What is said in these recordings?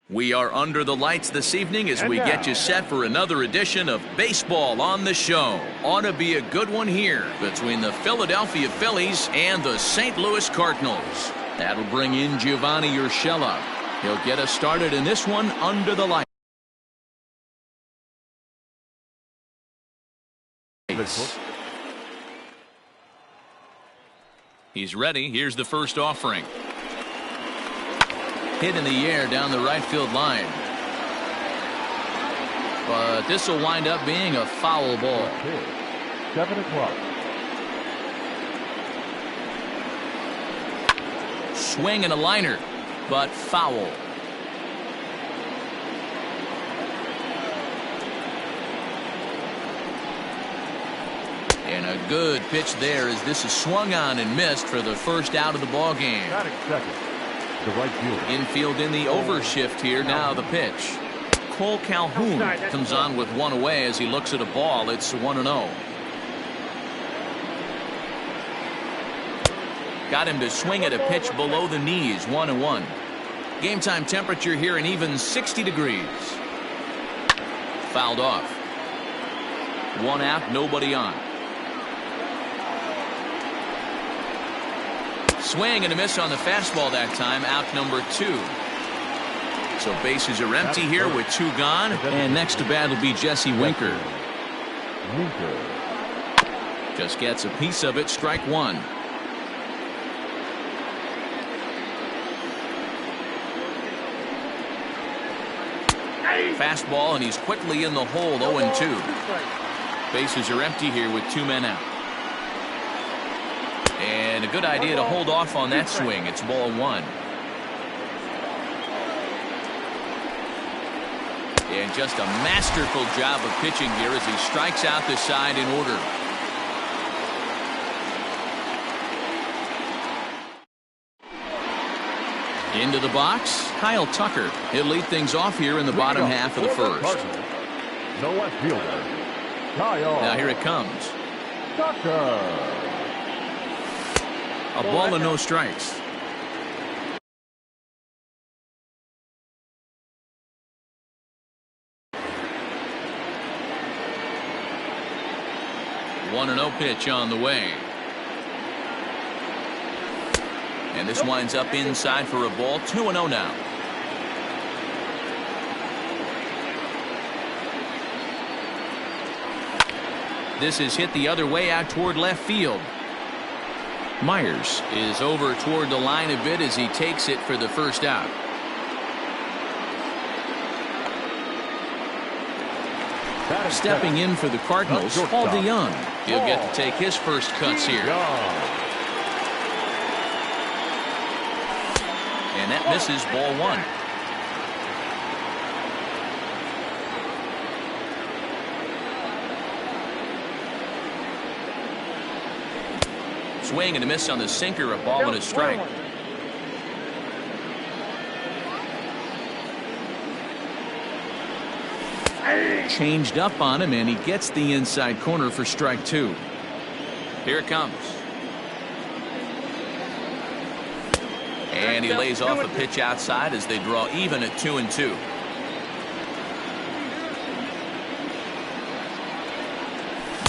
We are under the lights this evening as we get you set for another edition of Baseball on the Show. Ought to be a good one here between the Philadelphia Phillies and the St. Louis Cardinals. That'll bring in Giovanni Urshela. He'll get us started in this one under the lights. He's ready. Here's the first offering. Hit in the air down the right field line. But this will wind up being a foul ball. 7 o'clock. Swing and a liner, but foul. And a good pitch there as this is swung on and missed for the first out of the ball game. Right field. Infield in the overshift here. Now the pitch. Cole Calhoun comes on with one away as he looks at a ball. It's 1-0. Got him to swing at a pitch below the knees. 1-1. Game time temperature here an even 60 degrees. Fouled off. One out, nobody on. Swing and a miss on the fastball that time. Out number 2. So bases are empty here with 2 gone. And next to bat will be Jesse Winker. Just gets a piece of it. Strike 1. Fastball, and he's quickly in the hole. 0-2. Bases are empty here with 2 men out. And a good idea to hold off on that swing. It's ball 1. And just a masterful job of pitching here as he strikes out the side in order. Into the box, Kyle Tucker. He'll lead things off here in the bottom half of the first. No left fielder. Kyle. Now here it comes. Tucker. A ball and no strikes. One and 0 pitch on the way. And this winds up inside for a ball. 2-0 now. This is hit the other way out toward left field. Myers is over toward the line a bit as he takes it for the first out. Stepping in for the Cardinals, Paul DeYoung. He'll get to take his first cuts here. And that misses ball 1. Swing and a miss on the sinker. A ball and a strike. Changed up on him, and he gets the inside corner for strike 2. Here it comes. And he lays off a pitch outside as they draw even at 2-2.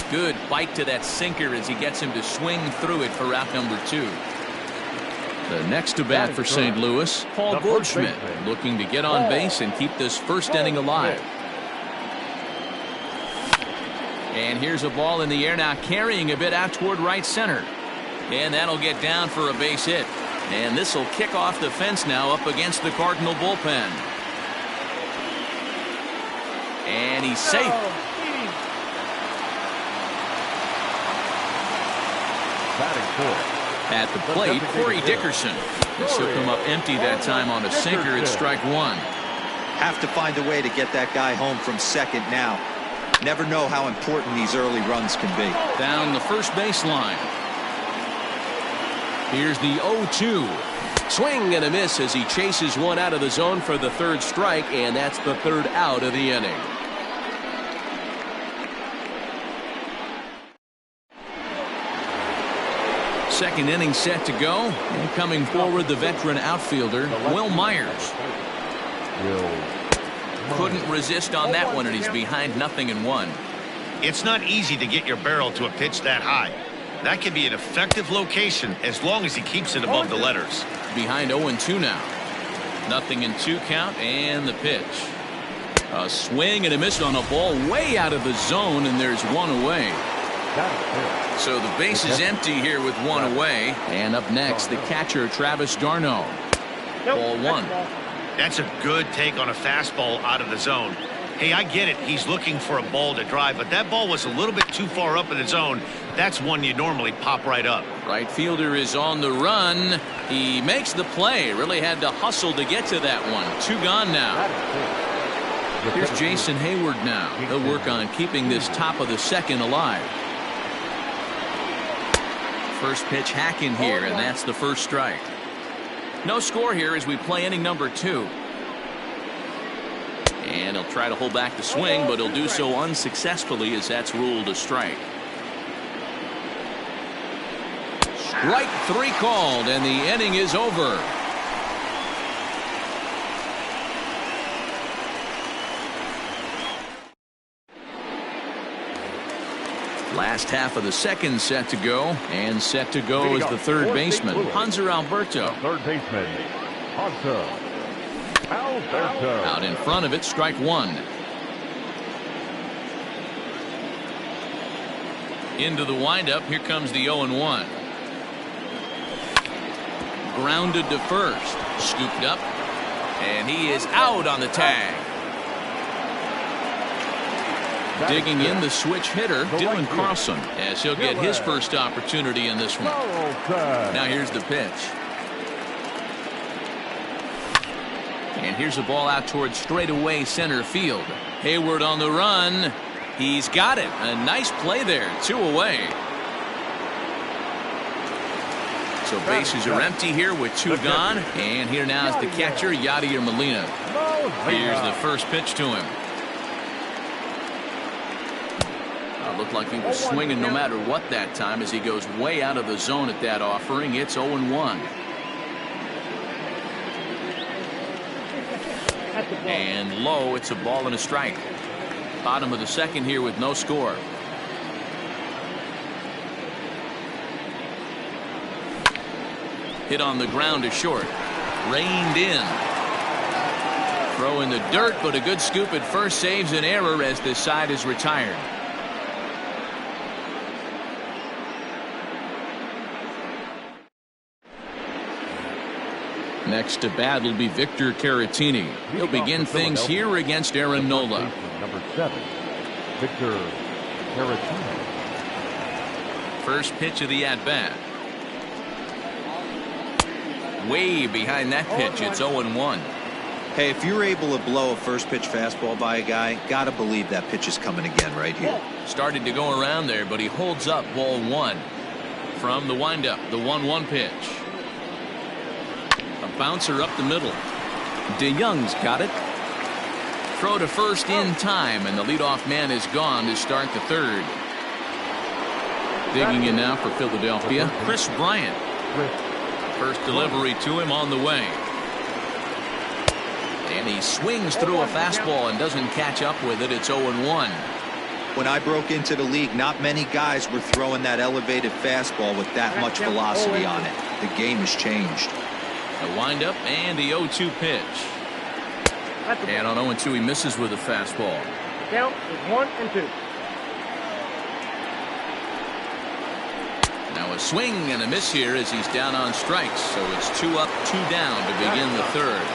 Good bite to that sinker as he gets him to swing through it for out number 2. The next to bat for St. Louis, Paul Goldschmidt, looking to get on base and keep this first inning alive. And here's a ball in the air now, carrying a bit out toward right center. And that'll get down for a base hit. And this will kick off the fence now up against the Cardinal bullpen. And he's safe. At the plate, Corey Dickerson. This will come up empty that time on a sinker. It's strike 1. Have to find a way to get that guy home from second now. Never know how important these early runs can be. Down the first baseline. Here's the 0-2. Swing and a miss as he chases one out of the zone for the third strike, and that's the third out of the inning. Second inning set to go. And coming forward, the veteran outfielder, Will Myers. Couldn't resist on that one, and he's behind 0-1. It's not easy to get your barrel to a pitch that high. That can be an effective location as long as he keeps it above the letters. Behind 0-2 now. 0-2 count, and the pitch. A swing and a miss on a ball way out of the zone, and there's one away. So the base is empty here with one away. And up next, the catcher, Travis d'Arnaud. Ball one. That's a good take on a fastball out of the zone. Hey, I get it. He's looking for a ball to drive, but that ball was a little bit too far up in the zone. That's one you normally pop right up. Right fielder is on the run. He makes the play. Really had to hustle to get to that one. 2 gone now. Here's Jason Hayward now. He'll work on keeping this top of the second alive. First pitch hacking here, and that's the first strike. No score here as we play inning number 2. And he'll try to hold back the swing, but he'll do so unsuccessfully as that's ruled a strike. Strike 3 called, and the inning is over. Last half of the second set to go, and set to go is the third baseman, Hanser Alberto. Third baseman, Hanser Alberto. Out in front of it, strike 1. Into the windup, here comes the 0-1. Grounded to first, scooped up, and he is out on the tag. Digging in the switch hitter, Dylan Carlson, as he'll get his first opportunity in this one. Now here's the pitch. And here's a ball out towards straightaway center field. Hayward on the run. He's got it. A nice play there. 2 away. So bases are empty here with 2 gone. And here now is the catcher, Yadier Molina. Here's the first pitch to him. Looked like he was swinging no matter what that time as he goes way out of the zone at that offering. It's 0-1. And low, it's a ball and a strike. Bottom of the second here with no score. Hit on the ground to short. Reined in. Throw in the dirt, but a good scoop at first saves an error as this side is retired. Next to bat will be Victor Caratini. He'll begin things here against Aaron Nola. Number 7, Victor Caratini. First pitch of the at-bat. Way behind that pitch. It's 0-1. Hey, if you're able to blow a first pitch fastball by a guy, gotta believe that pitch is coming again right here. Started to go around there, but he holds up ball 1. From the windup, the 1-1 pitch. Bouncer up the middle. DeYoung's got it. Throw to first in time, and the leadoff man is gone to start the third. Digging in now for Philadelphia, Chris Bryant. First delivery to him on the way. And he swings through a fastball and doesn't catch up with it. It's 0-1. When I broke into the league, not many guys were throwing that elevated fastball with that much velocity on it. The game has changed. A windup and the 0-2 pitch. And on 0-2 he misses with a fastball. Count is 1-2. Now a swing and a miss here as he's down on strikes. So it's 2 up, 2 down to begin the third.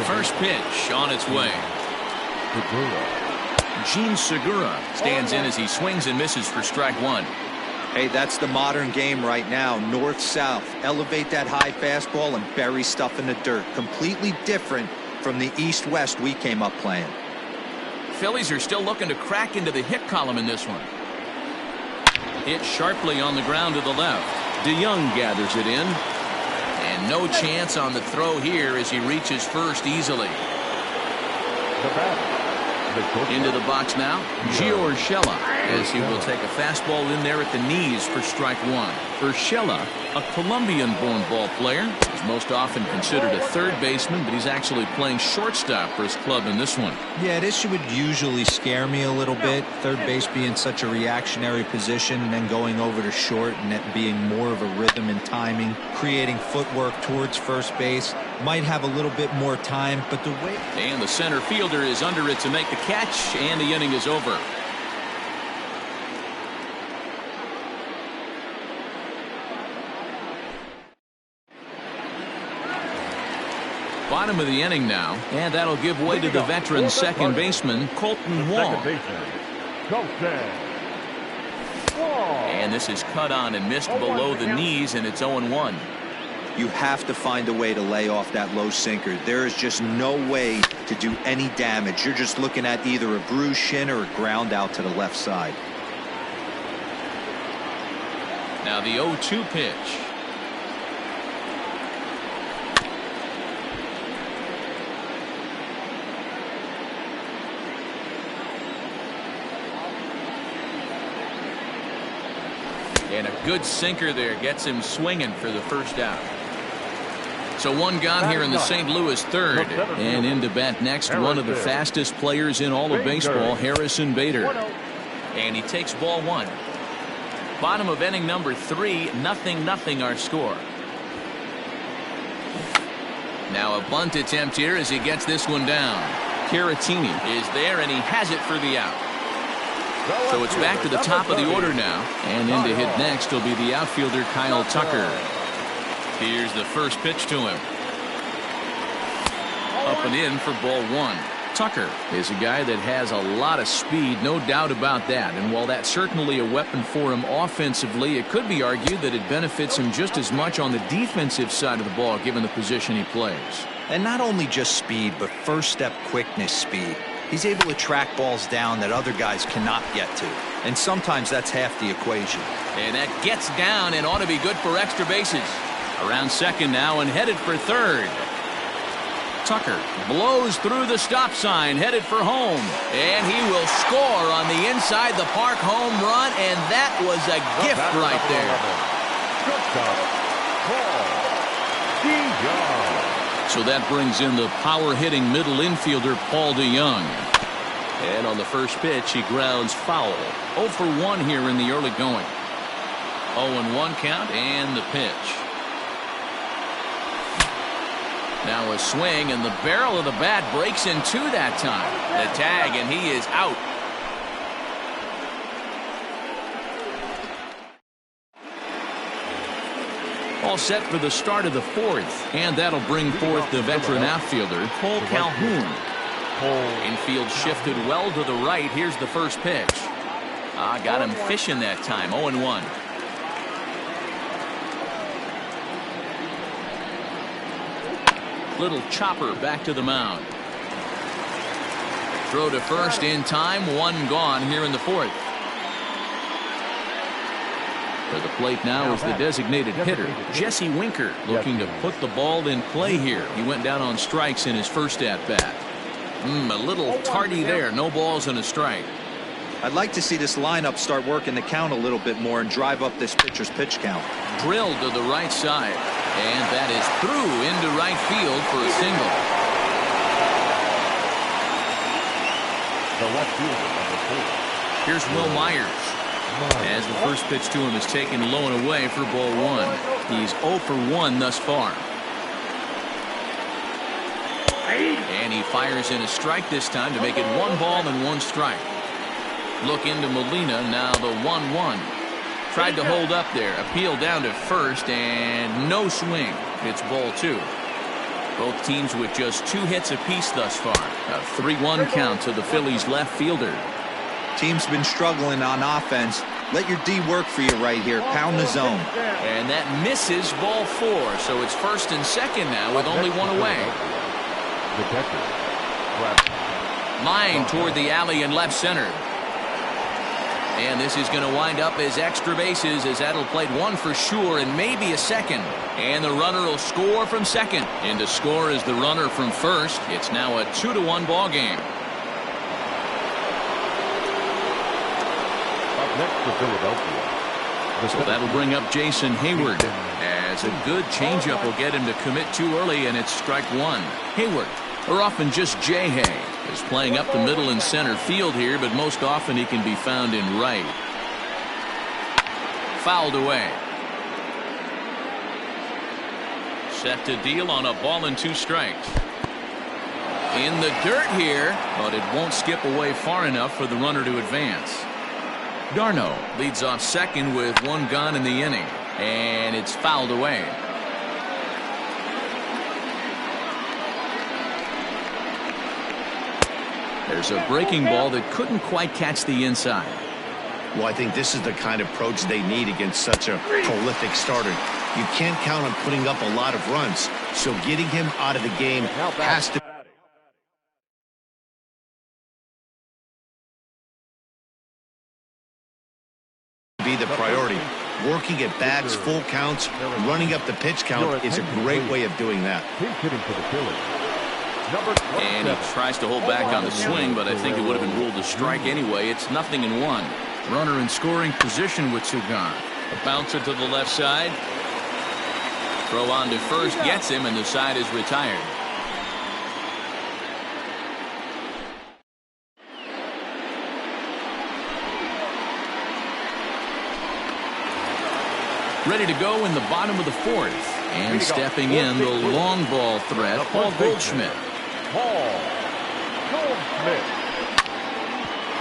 First pitch on its way. Gene Segura stands in as he swings and misses for strike 1. Hey, that's the modern game right now. North-south. Elevate that high fastball and bury stuff in the dirt. Completely different from the east-west we came up playing. Phillies are still looking to crack into the hit column in this one. Hit sharply on the ground to the left. DeYoung gathers it in. And no chance on the throw here as he reaches first easily. Into the box now, Gio Urshela. as he will take a fastball in there at the knees for strike one. Urshela, a Colombian-born ball player, is most often considered a third baseman, but he's actually playing shortstop for his club in this one. Yeah, this would usually scare me a little bit. Third base being such a reactionary position and then going over to short and that being more of a rhythm and timing, creating footwork towards first base. Might have a little bit more time, but the way... And the center fielder is under it to make the catch, and the inning is over. Bottom of the inning now, and that'll give way to the veteran second baseman, Colton Wong. And this is cut on and missed below the knees, and it's 0-1. You have to find a way to lay off that low sinker. There is just no way to do any damage. You're just looking at either a bruised shin or a ground out to the left side. Now the 0-2 pitch. And a good sinker there gets him swinging for the first out. So one gone here in the St. Louis third. And in to bat next, one of the fastest players in all of baseball, Harrison Bader. And he takes ball one. Bottom of inning number 3, 0-0 our score. Now a bunt attempt here as he gets this one down. Caratini is there, and he has it for the out. So it's back to the top of the order now, and in to hit next will be the outfielder Kyle Tucker. Here's the first pitch to him. Up and in for ball one. Tucker is a guy that has a lot of speed, no doubt about that. And while that's certainly a weapon for him offensively, it could be argued that it benefits him just as much on the defensive side of the ball, given the position he plays. And not only just speed, but first step quickness speed. He's able to track balls down that other guys cannot get to. And sometimes that's half the equation. And that gets down and ought to be good for extra bases. Around second now and headed for third. Tucker blows through the stop sign, headed for home. And he will score on the inside the park home run, and that was a gift right there. So that brings in the power-hitting middle infielder, Paul DeYoung. And on the first pitch, he grounds foul. 0 for 1 here in the early going. 0-1 count, and the pitch. Now a swing, and the barrel of the bat breaks in two that time. The tag, and he is out. All set for the start of the fourth, and that'll bring forth the veteran outfielder, Cole Calhoun. Infield shifted well to the right. Here's the first pitch. Got him fishing that time. 0-1. Little chopper back to the mound. Throw to first in time. One gone here in the fourth. For the plate now is the designated hitter, Jesse Winker, looking to put the ball in play here. He went down on strikes in his first at-bat. A little tardy there. No balls and a strike. I'd like to see this lineup start working the count a little bit more and drive up this pitcher's pitch count. Drilled to the right side. And that is through into right field for a single. The left fielder, number 4. Here's Will Myers. As the first pitch to him is taken low and away for ball one. He's 0 for 1 thus far. And he fires in a strike this time to make it 1 ball and 1 strike. Look into Molina, now the 1-1. Tried to hold up there, appeal down to first, and no swing. It's ball 2. Both teams with just 2 hits apiece thus far. A 3-1 count to the Phillies left fielder. Team's been struggling on offense. Let your D work for you right here. Pound the zone. And that misses ball 4. So it's first and second now with only 1 away. Line toward the alley in left center. And this is going to wind up as extra bases, as that'll play 1 for sure and maybe a second. And the runner will score from second. And to score is the runner from first. It's now a 2-1 ball game. Next for Philadelphia. So that'll bring up Jason Hayward, as a good changeup will get him to commit too early, and it's strike one. Hayward, or often just J-Hay, is playing up the middle and center field here, but most often he can be found in right. Fouled away. Set to deal on a ball and 2 strikes. In the dirt here, but it won't skip away far enough for the runner to advance. Darno leads off second with 1 gone in the inning, and it's fouled away. There's a breaking ball that couldn't quite catch the inside. Well, I think this is the kind of approach they need against such a prolific starter. You can't count on putting up a lot of runs, so getting him out of the game has to be the priority. Working at bats, full counts, running up the pitch count is a great way of doing that. He's hitting for the Phillies. And he tries to hold back on the swing, but I think it would have been ruled a strike anyway. It's 0-1. Runner in scoring position with 2 gone. A bouncer to the left side. Throw on to first gets him, and the side is retired. Ready to go in the bottom of the 4th. And stepping in, the long ball threat, Paul Goldschmidt.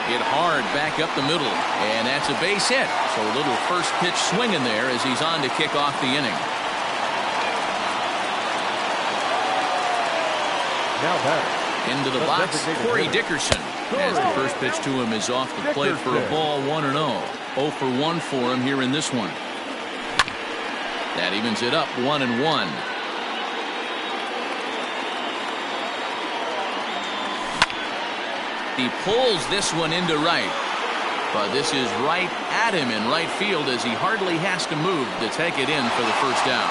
Hit hard back up the middle, and that's a base hit. So a little first pitch swing in there as he's on to kick off the inning. Into the box, Corey Dickerson, as the first pitch to him is off the plate for a ball, 1-0. 0 for 1 for him here in this one. That evens it up, 1-1. He pulls this one into right, but this is right at him in right field as he hardly has to move to take it in for the first down.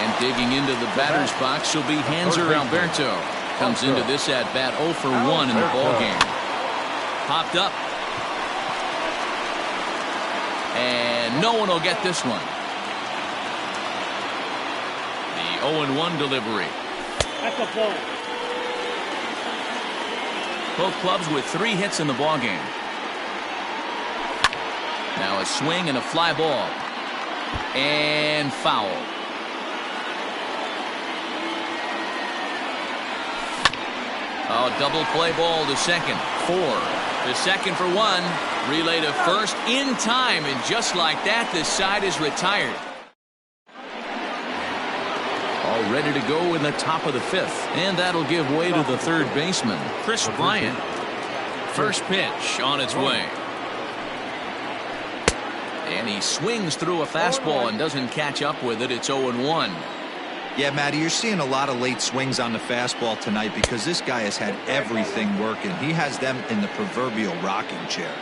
And digging into the batter's box will be Hanser Alberto. Comes into this at bat 0 for 1 in the ball game. Popped up. And no one will get this one. The 0-1 delivery. That's a ball. Both clubs with 3 hits in the ball game. Now a swing and a fly ball. And foul. Oh, double play ball to second. 4. To second for 1. Relay to first in time, and just like that, this side is retired. All ready to go in the top of the 5th, and that'll give way to the 3rd baseman, Chris Bryant. First pitch on its way. And he swings through a fastball and doesn't catch up with it. It's 0-1. Yeah, Matty, you're seeing a lot of late swings on the fastball tonight because this guy has had everything working. He has them in the proverbial rocking chair.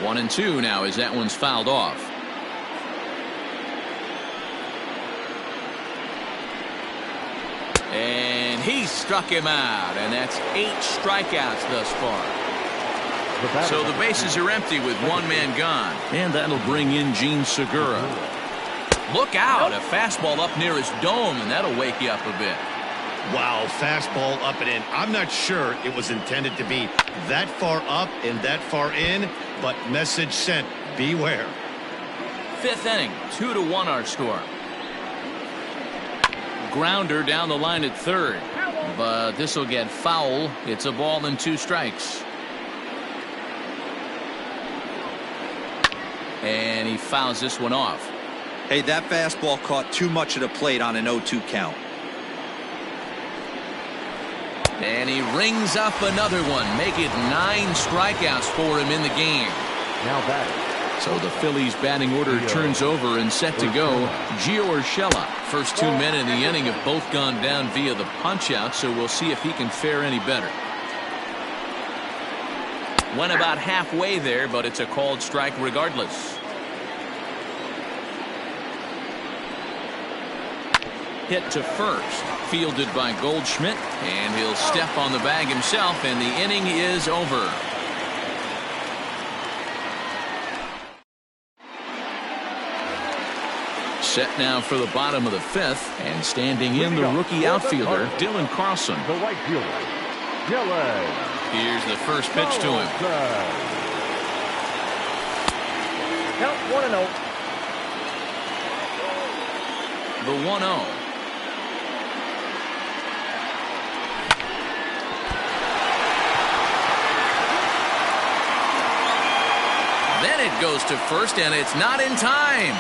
1-2 now as that one's fouled off. And he struck him out, and that's 8 strikeouts thus far. So the bases are empty with 1 man gone, and that'll bring in Gene Segura. Look out, a fastball up near his dome, and that'll wake you up a bit. Wow, fastball up and in. I'm not sure it was intended to be that far up and that far in, but message sent, beware. 5th inning, 2-1 our score. Grounder down the line at 3rd, but this will get foul. It's a ball and 2 strikes. And he fouls this one off. Hey, that fastball caught too much of the plate on an 0-2 count. And he rings up another one, make it 9 strikeouts for him in the game. Now batting. So the Phillies batting order turns over and set to go. Gio Urshela. First 2 men in the inning have both gone down via the punch out, so we'll see if he can fare any better. Went about halfway there, but it's a called strike regardless. Hit to first. fielded by Goldschmidt, and he'll step on the bag himself, and the inning is over. Set now for the bottom of the fifth, and standing in the rookie outfielder, Dylan Carlson. The right fielder, Dylan. Here's the first pitch to him. Count 1-0. The 1-0. Then it goes to first, and it's not in time.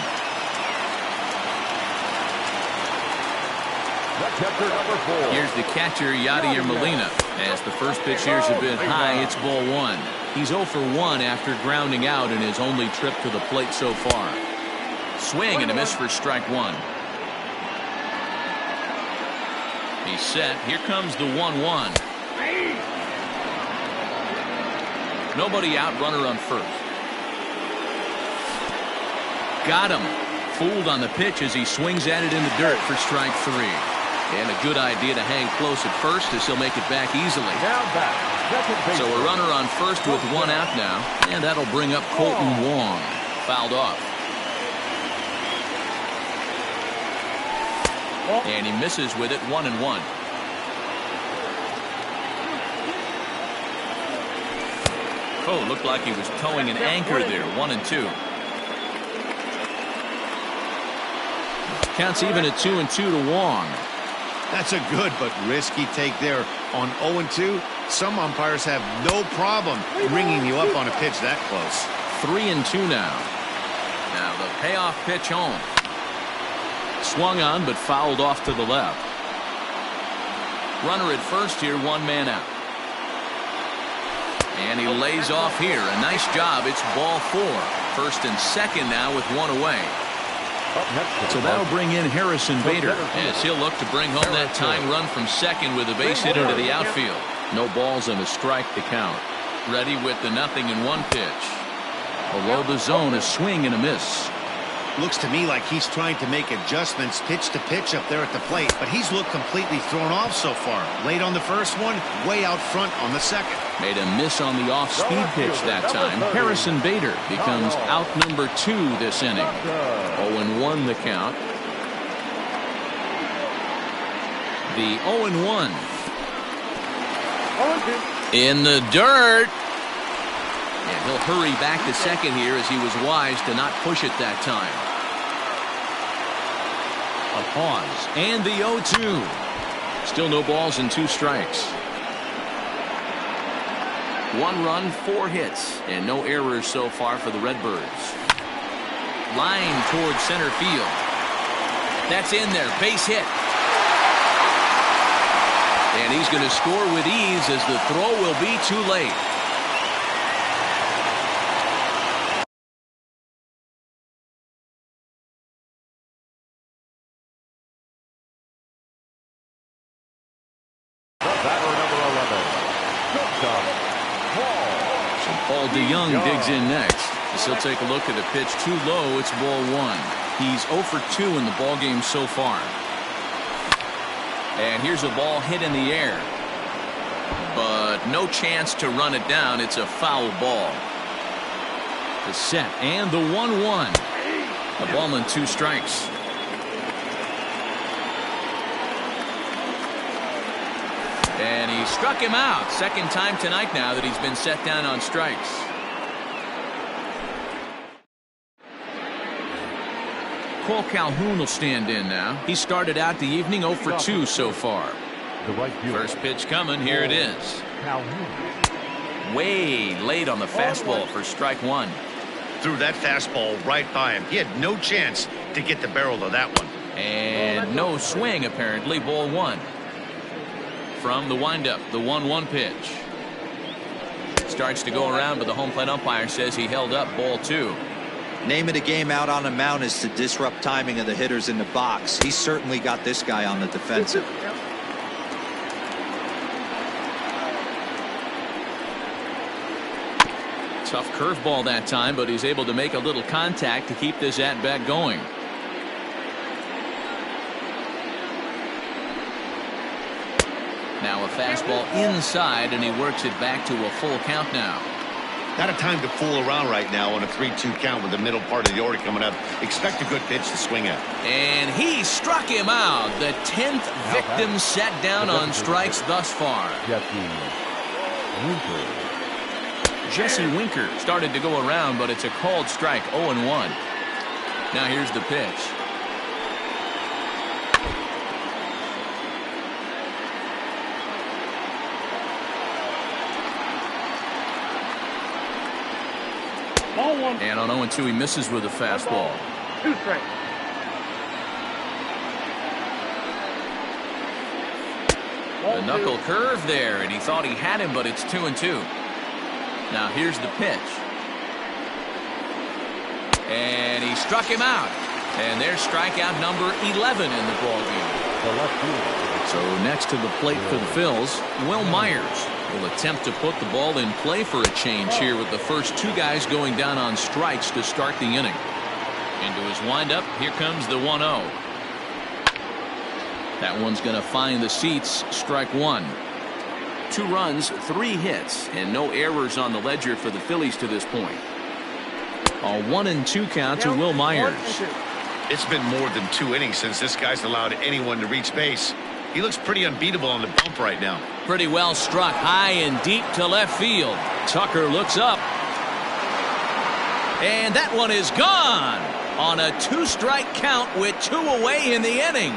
Catcher number 4. Here's the catcher, Yadier Molina. As the first pitch here's a bit high, it's ball 1. He's 0 for 1 after grounding out in his only trip to the plate so far. Swing and a miss for strike 1. He's set. Here comes the 1-1. Nobody out, runner on first. Got him. Fooled on the pitch as he swings at it in the dirt for strike 3. And a good idea to hang close at first as he'll make it back easily. Now back. So a runner on first with 1 out now. And that'll bring up Colton Wong. Fouled off. And he misses with it, 1-1. Oh, looked like he was towing an anchor there, 1-2. Counts even at 2-2 to Wong. That's a good but risky take there on 0-2. Some umpires have no problem ringing you up on a pitch that close. 3-2 now. Now the payoff pitch home. Swung on but fouled off to the left. Runner at first here, 1 man out. And he lays off here. A nice job. It's ball 4. First and second now with 1 away. So that'll bring in Harrison Bader as he'll look to bring home that tying run from second with a base hit into the outfield. No balls and a strike to count. Ready with the 0-1 pitch. Below the zone, a swing and a miss. Looks to me like he's trying to make adjustments pitch to pitch up there at the plate, but he's looked completely thrown off so far. Late on the first one, way out front on the second. Made a miss on the off-speed pitch that time. Harrison Bader becomes out number 2 this inning. 0-1 the count. The 0-1. In the dirt. And he'll hurry back to second here as he was wise to not push it that time. A pause. And the 0-2. Still no balls and 2 strikes. 1 run, 4 hits, and no errors so far for the Redbirds. Line towards center field. That's in there. Base hit. And he's going to score with ease as the throw will be too late. Paul DeYoung digs in next. As he'll take a look at a pitch too low. It's ball 1. He's 0 for 2 in the ball game so far. And here's a ball hit in the air. But no chance to run it down. It's a foul ball. The set and the 1-1. The ball and 2 strikes. And he struck him out. Second time tonight now that he's been set down on strikes. Cole Calhoun will stand in now. He started out the evening 0 for 2 so far. First pitch coming. Here it is. Way late on the fastball for strike 1. Threw that fastball right by him. He had no chance to get the barrel of that one. And no swing apparently. Ball 1. From the windup, the 1-1 pitch. Starts to go around, but the home plate umpire says he held up. Ball 2. Name of the game out on the mound is to disrupt timing of the hitters in the box. He certainly got this guy on the defensive. Tough curveball that time, but he's able to make a little contact to keep this at bat going. fastball inside, and he works it back to a full count now. Not a time to fool around right now on a 3-2 count with the middle part of the order coming up. Expect a good pitch to swing at. And he struck him out. The 10th victim set down on strikes thus far. Jesse Winker started to go around, but it's a called strike, 0-1. Now here's the pitch. And on 0-2, he misses with a fastball. 2 strikes. The knuckle curve there, and he thought he had him, but it's 2-2. Now here's the pitch. And he struck him out. And there's strikeout number 11 in the ballgame. So next to the plate for the Phils, Will Myers will attempt to put the ball in play for a change here with the first 2 guys going down on strikes to start the inning. Into his windup, here comes the 1-0. That one's going to find the seats, strike 1. 2 runs, 3 hits, and no errors on the ledger for the Phillies to this point. A 1-2 count to Will Myers. It's been more than 2 innings since this guy's allowed anyone to reach base. He looks pretty unbeatable on the bump right now. Pretty well struck high and deep to left field. Tucker looks up. And that one is gone on a 2-strike count with 2 away in the inning.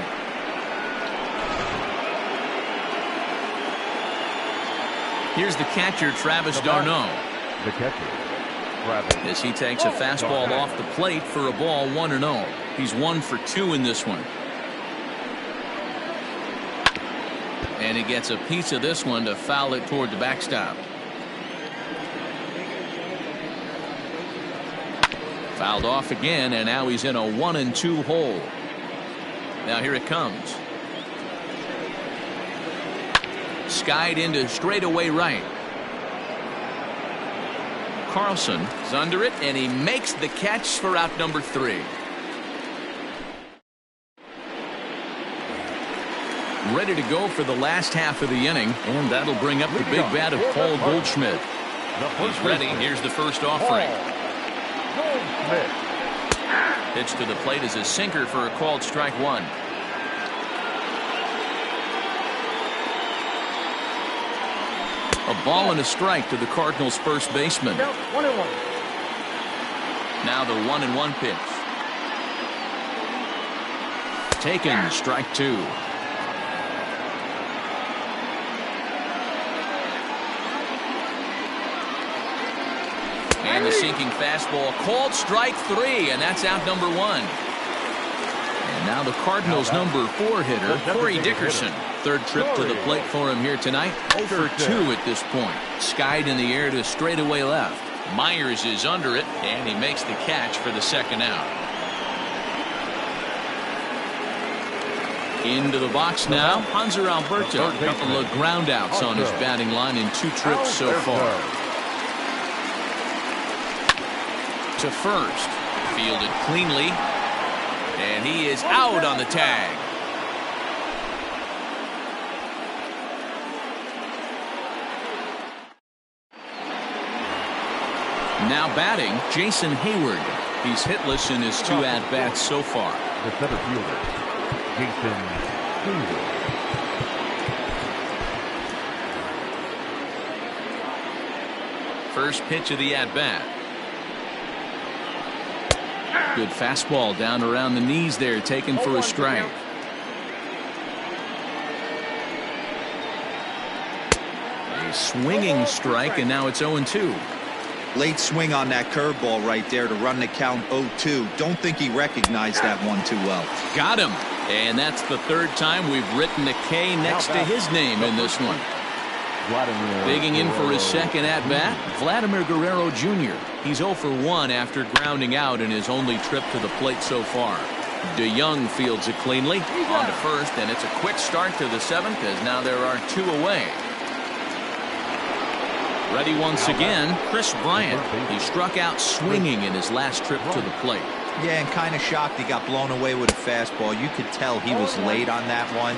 Here's the catcher, Travis d'Arnaud. The catcher, Travis. As he takes a fastball off the plate for a ball, 1-0. He's 1 for 2 in this one. And he gets a piece of this one to foul it toward the backstop. Fouled off again, and now he's in a 1-2 hole. Now here it comes. Skied into straightaway right. Carlson is under it, and he makes the catch for out number 3. Ready to go for the last half of the inning, and that'll bring up the big bat of Paul Goldschmidt. He's ready. Here's the first offering. Pitch to the plate is a sinker for a called strike 1. A ball and a strike to the Cardinals' first baseman. 1-1. Now the 1-1 pitch. Taken, strike 2. And the sinking fastball, called strike 3, and that's out number 1. And now the Cardinals' number 4 hitter, Corey Dickerson. Third trip to the plate for him here tonight. 0 for 2 at this point. Skied in the air to straightaway left. Myers is under it, and he makes the catch for the second out. Into the box now, Hanser Alberto. A couple of ground outs on his batting line in 2 trips so far. To first, fielded cleanly, and he is out on the tag. Now batting, Jason Hayward. He's hitless in his 2 at-bats so far. The center fielder, Jason Hayward. First pitch of the at-bat. Good fastball down around the knees there, taken for a strike. A swinging strike, and now it's 0-2. Late swing on that curveball right there to run the count 0-2. Don't think he recognized that one too well. Got him. And that's the 3rd time we've written a K next to his name in this one. Digging in for his second at-bat, Vladimir Guerrero Jr. He's 0 for 1 after grounding out in his only trip to the plate so far. DeYoung fields it cleanly on to first, and it's a quick start to the 7th as now there are 2 away. Ready once again, Chris Bryant. He struck out swinging in his last trip to the plate. Yeah, and kind of shocked he got blown away with a fastball. You could tell he was late on that one,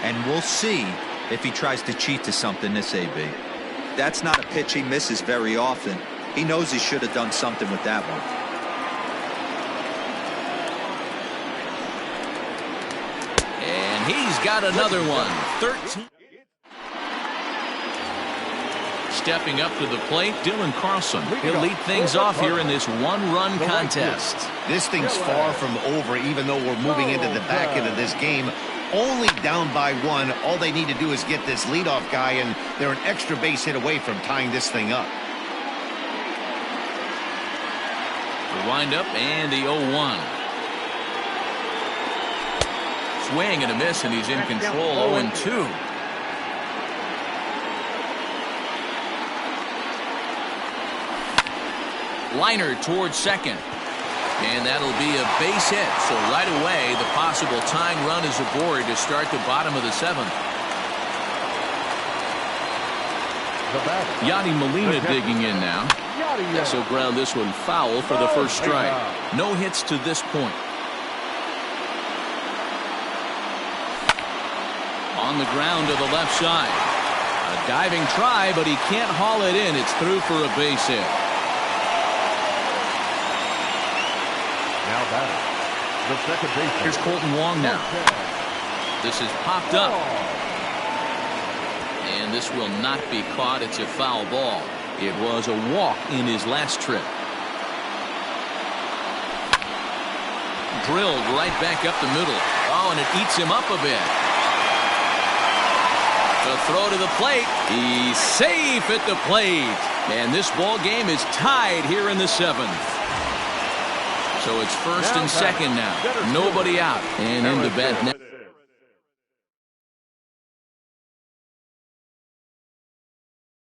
and we'll see if he tries to cheat to something this AB. That's not a pitch he misses very often. He knows he should have done something with that one. And he's got another one. 13. Stepping up to the plate, Dylan Carlson. He'll lead things off here in this one-run contest. This thing's far from over, even though we're moving into the back end of this game. Only down by one. All they need to do is get this leadoff guy, and they're an extra base hit away from tying this thing up. The windup and the 0-1. Swing and a miss, and he's in control. 0-2. Liner towards second. And that'll be a base hit. So right away, the possible tying run is aboard to start the bottom of the 7th. Yadi Molina digging in now. Yes, he'll ground this one foul for the first strike. No hits to this point. On the ground to the left side. A diving try, but he can't haul it in. It's through for a base hit. Now batting, the second baseman. Here's Colton Wong now. This is popped up. And this will not be caught. It's a foul ball. It was a walk in his last trip. Drilled right back up the middle. Oh, and it eats him up a bit. The throw to the plate. He's safe at the plate. And this ball game is tied here in the 7th. So it's first and second now. Nobody out. And into bat now.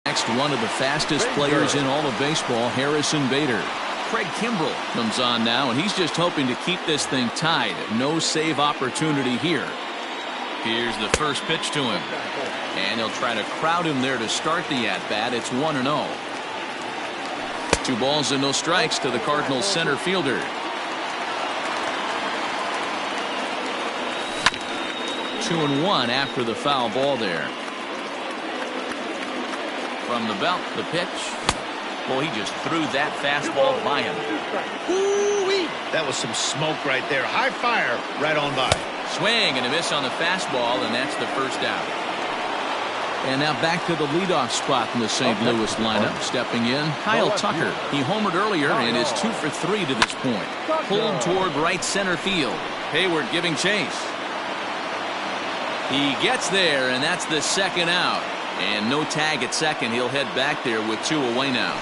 Next, one of the fastest players in all of baseball, Harrison Bader. Craig Kimbrell comes on now, and he's just hoping to keep this thing tied. No save opportunity here. Here's the first pitch to him. And he'll try to crowd him there to start the at-bat. It's 1-0. 2 balls and no strikes to the Cardinals center fielder. 2-1 after the foul ball there. From the belt, the pitch. Boy, he just threw that fastball by him. Ooh-wee. That was some smoke right there. High fire right on by. Swing and a miss on the fastball, and that's the first out. And now back to the leadoff spot in the St. Louis lineup. Stepping in, Kyle Tucker. He homered earlier and is 2 for 3 to this point. Pulled toward right center field. Hayward giving chase. He gets there, and that's the second out. And no tag at second. He'll head back there with 2 away now.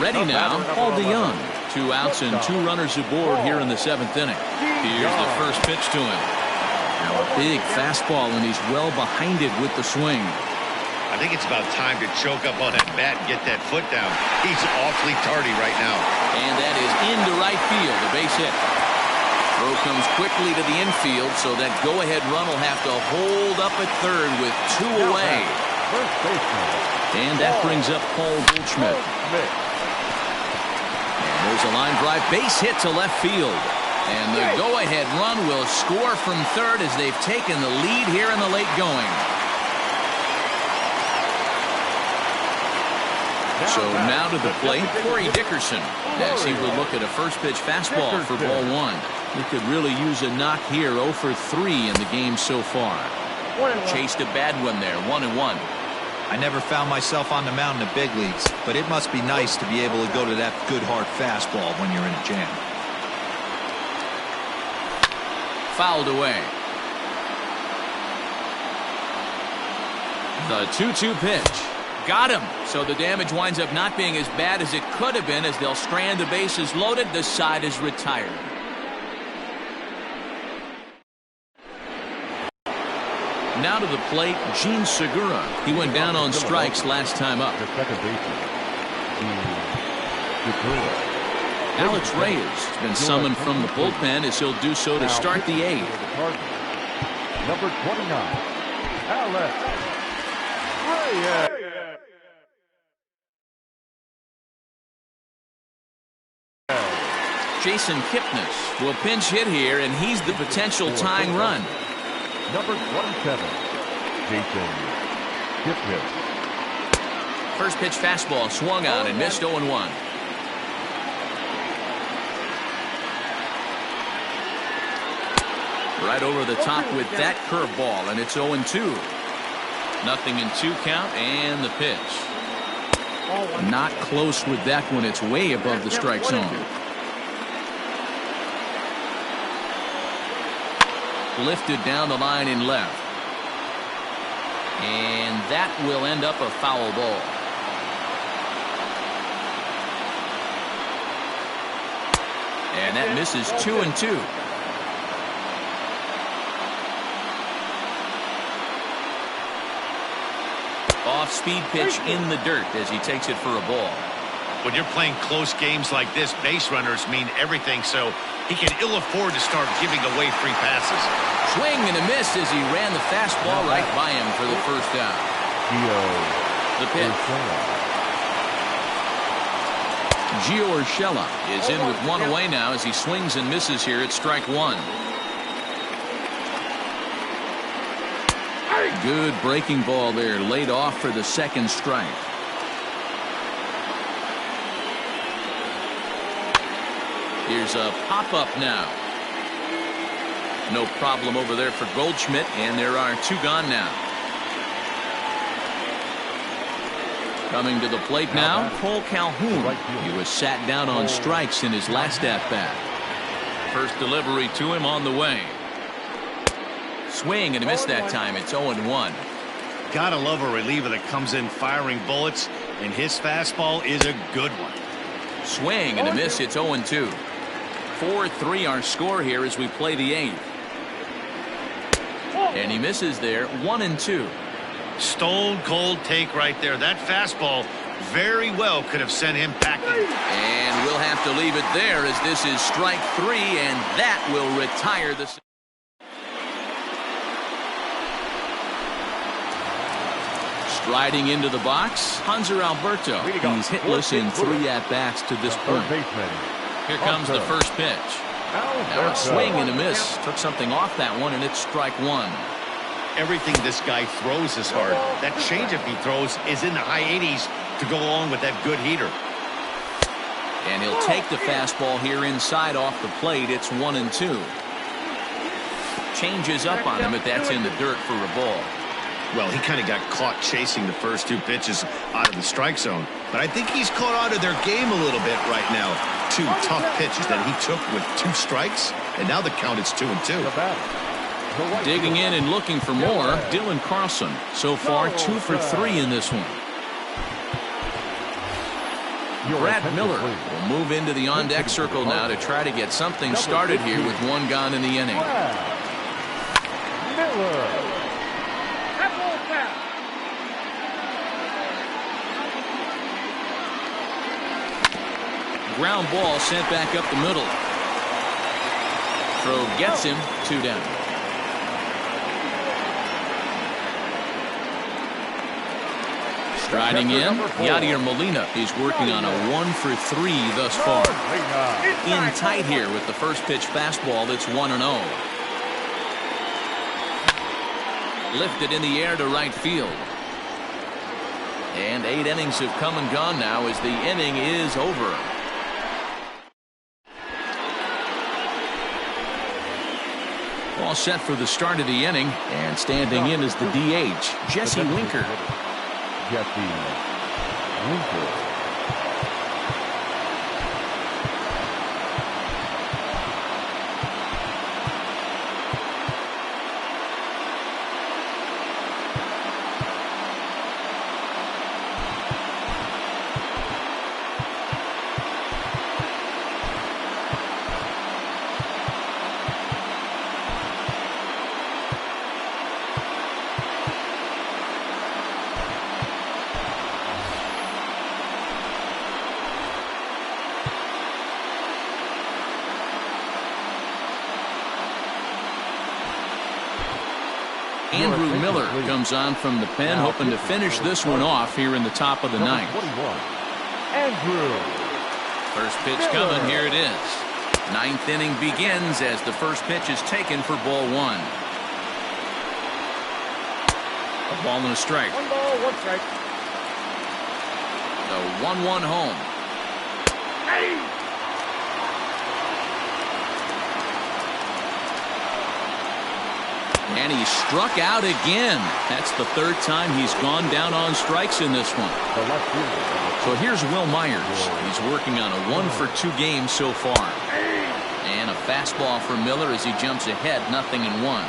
Ready now, Paul DeYoung. 2 outs and 2 runners aboard here in the 7th inning. Here's the first pitch to him. Now a big fastball, and he's well behind it with the swing. I think it's about time to choke up on that bat and get that foot down. He's awfully tardy right now. And that is into right field, a base hit. Throw comes quickly to the infield, so that go-ahead run will have to hold up at third with 2 away. And that brings up Paul Goldschmidt. And there's a line drive base hit to left field. And the go-ahead run will score from third as they've taken the lead here in the late going. So now to the plate, Corey Dickerson, as he will look at a first pitch fastball for ball 1. He could really use a knock here. 0 for 3 in the game so far. Chased a bad one there. 1-1. I never found myself on the mound in the big leagues, but it must be nice to be able to go to that good hard fastball when you're in a jam. Fouled away. The 2-2 pitch. Got him. So the damage winds up not being as bad as it could have been as they'll strand the bases loaded. The side is retired. Now to the plate, Gene Segura. He went down on strikes last time up. The second baseman, Alex Reyes has been summoned from the bullpen as he'll do so to start the 8th. Number 29, Alex Reyes. Jason Kipnis will pinch hit here, and he's the potential tying run. Number 27, Jason Kipnis. First pitch fastball swung on and missed 0-1. Right over the top with that curveball, and it's 0-2. Nothing in 2 count, and the pitch. Not close with that one. It's way above the strike zone. Lifted down the line in left. And that will end up a foul ball. And that misses 2-2. Off-speed pitch in the dirt as he takes it for a ball. When you're playing close games like this, base runners mean everything, so he can ill afford to start giving away free passes. Swing and a miss as he ran the fastball right by him for the first out. The pitch. Gio Urshela is in with one away now as he swings and misses here at strike one. Good breaking ball there, laid off for the second strike. Here's a pop-up now. No problem over there for Goldschmidt, and there are 2 gone now. Coming to the plate now, Cole Calhoun. He was sat down on strikes in his last at-bat. First delivery to him on the way. Swing and a miss that time. It's 0-1. Gotta love a reliever that comes in firing bullets, and his fastball is a good one. Swing and a miss. It's 0-2. 4-3 our score here as we play the 8th. And he misses there. 1-2. Stone cold take right there. That fastball very well could have sent him packing. And we'll have to leave it there as this is strike 3, and that will retire the. Striding into the box, Hanser Alberto. He's hitless in 3 at-bats to this point. Here comes the first pitch. Now a swing and a miss. Took something off that one, and it's strike 1. Everything this guy throws is hard. That changeup he throws is in the high 80s to go along with that good heater. And he'll take the fastball here inside off the plate. It's 1-2. Changes up on him, but that's in the dirt for a ball. Well, he kind of got caught chasing the first 2 pitches out of the strike zone. But I think he's caught out of their game a little bit right now. 2 tough pitches that he took with 2 strikes, and now the count is 2-2. Digging in and looking for more, Dylan Carlson. So far, 2 for 3 in this one. Brad Miller will move into the on-deck circle now to try to get something started here with 1 gone in the inning. Miller. Ground ball sent back up the middle. Throw gets him 2 down. Striding in, Yadier Molina is working on a 1 for 3 thus far. In tight here with the first pitch fastball. That's 1-0. Lifted in the air to right field. And 8 innings have come and gone now as the inning is over. All set for the start of the inning, and standing in is the DH, Jesse Winker. Jesse Winker. Andrew Miller comes on from the pen, hoping to finish this one off here in the top of the 9th. Andrew. First pitch coming. Here it is. 9th inning begins as the first pitch is taken for ball 1. A ball and a strike. 1 ball, 1 strike. The 1-1 home. And he struck out again. That's the 3rd time he's gone down on strikes in this one. So here's Will Myers. He's working on a 1-for-2 game so far. And a fastball for Miller as he jumps ahead, 0-1.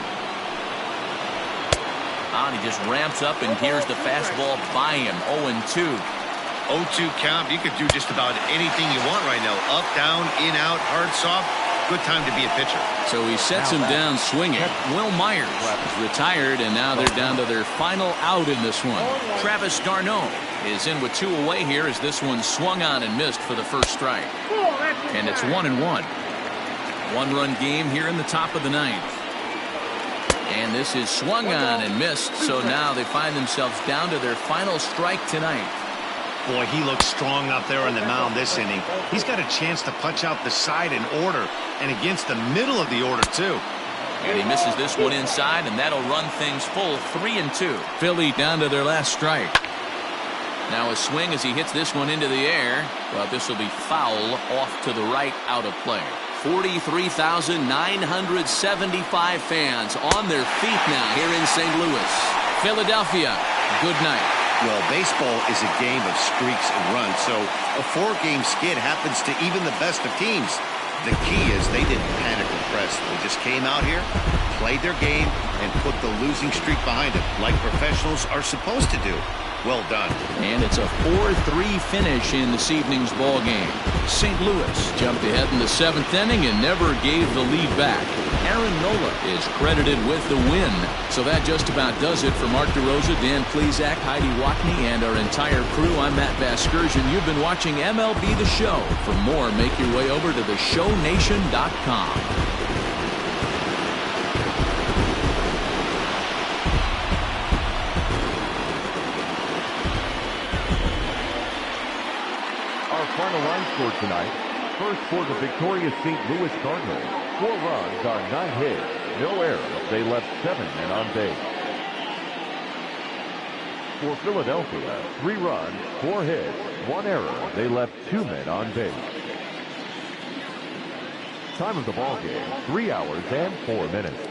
And he just ramps up, and here's the fastball by him, 0-2. 0-2 count. You could do just about anything you want right now. Up, down, in, out, hard, soft. Good time to be a pitcher. So he sets him down swinging. Will Myers is retired, and now they're down to their final out in this one. Travis d'Arnaud is in with 2 away here as this one swung on and missed for the first strike. And it's 1-1. 1-run game here in the top of the 9th. And this is swung on and missed, so now they find themselves down to their final strike tonight. Boy, he looks strong up there on the mound this inning. He's got a chance to punch out the side in order, and against the middle of the order, too. And he misses this one inside, and that'll run things full 3-2. Philly down to their last strike. Now a swing as he hits this one into the air. Well, this will be foul off to the right, out of play. 43,975 fans on their feet now here in St. Louis. Philadelphia, good night. Well, baseball is a game of streaks and runs, so a 4-game skid happens to even the best of teams. The key is they didn't panic or press. They just came out here, played their game, and put the losing streak behind them, like professionals are supposed to do. Well done. And it's a 4-3 finish in this evening's ball game. St. Louis jumped ahead in the 7th inning and never gave the lead back. Aaron Nola is credited with the win. So that just about does it for Mark DeRosa, Dan Plesac, Heidi Watney, and our entire crew. I'm Matt Vasgersian. You've been watching MLB The Show. For more, make your way over to theshownation.com. Final line score tonight. First for the victorious St. Louis Cardinals. 4 runs on 9 hits. No errors. They left 7 men on base. For Philadelphia, 3 runs, 4 hits, 1 error. They left 2 men on base. Time of the ball game, 3 hours and 4 minutes.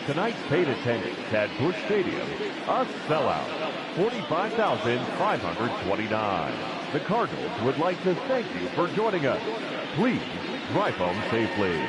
Tonight's paid attendance at Busch Stadium, a sellout, 45,529. The Cardinals would like to thank you for joining us. Please drive home safely.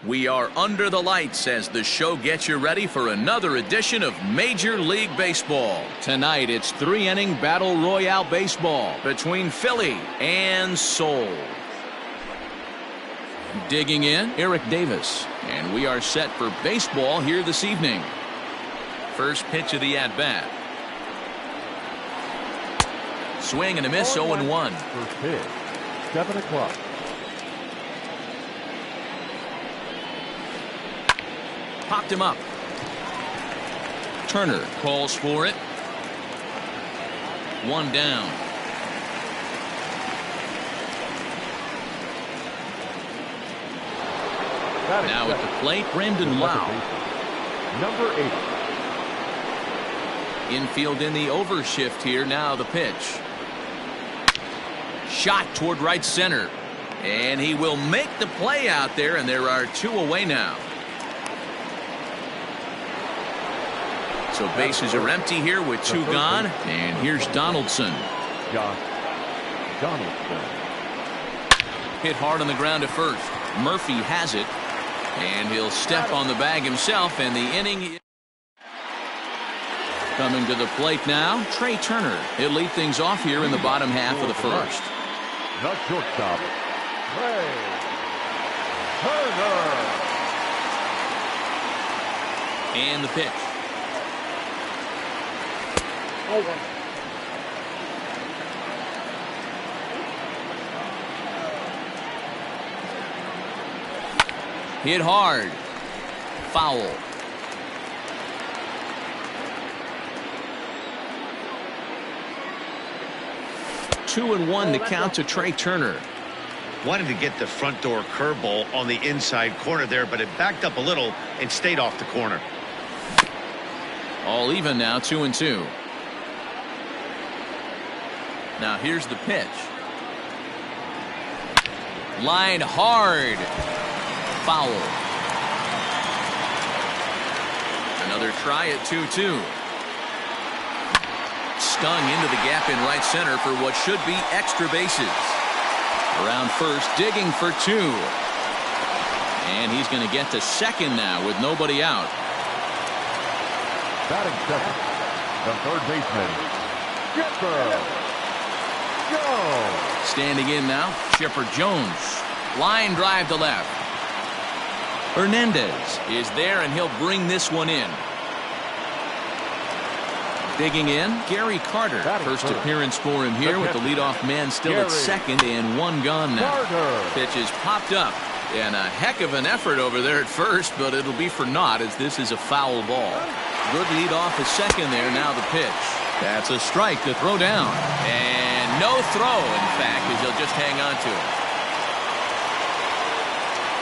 We are under the lights as the show gets you ready for another edition of Major League Baseball. Tonight, it's 3-inning Battle Royale baseball between Philly and Seoul. Digging in, Eric Davis. And we are set for baseball here this evening. First pitch of the at-bat. Swing and a miss, 0-1. First pitch, 7 o'clock. Popped him up. Turner calls for it. One down. Now at the plate, Brandon Lau. Number 8. Infield in the overshift here. Now the pitch. Shot toward right center. And he will make the play out there, and there are 2 away now. So bases are empty here with 2 gone. And here's Donaldson. Josh Donaldson. Hit hard on the ground at first. Murphy has it. And he'll step on the bag himself, and the inning. Coming to the plate now, Trey Turner. He'll lead things off here in the bottom half of the first. The shortstop, Trey Turner. And the pitch. Hit hard. Foul. Two and one to count to Trey Turner. Wanted to get the front door curveball on the inside corner there, but it backed up a little and stayed off the corner. All even now, 2-2. Now here's the pitch. Line hard. Foul. Another try at 2-2. Stung into the gap in right center for what should be extra bases. Around first, digging for 2. And he's going to get to second now with nobody out. Batting second, the third baseman, Chipper Jones. Standing in now, Chipper Jones. Line drive to left. Hernandez is there, and he'll bring this one in. Digging in, Gary Carter. First appearance for him here with the leadoff man still at second and 1 gone now. Pitch is popped up, and a heck of an effort over there at first, but it'll be for naught as this is a foul ball. Good lead off at second there. Now the pitch. That's a strike to throw down. And no throw, in fact, as he'll just hang on to it.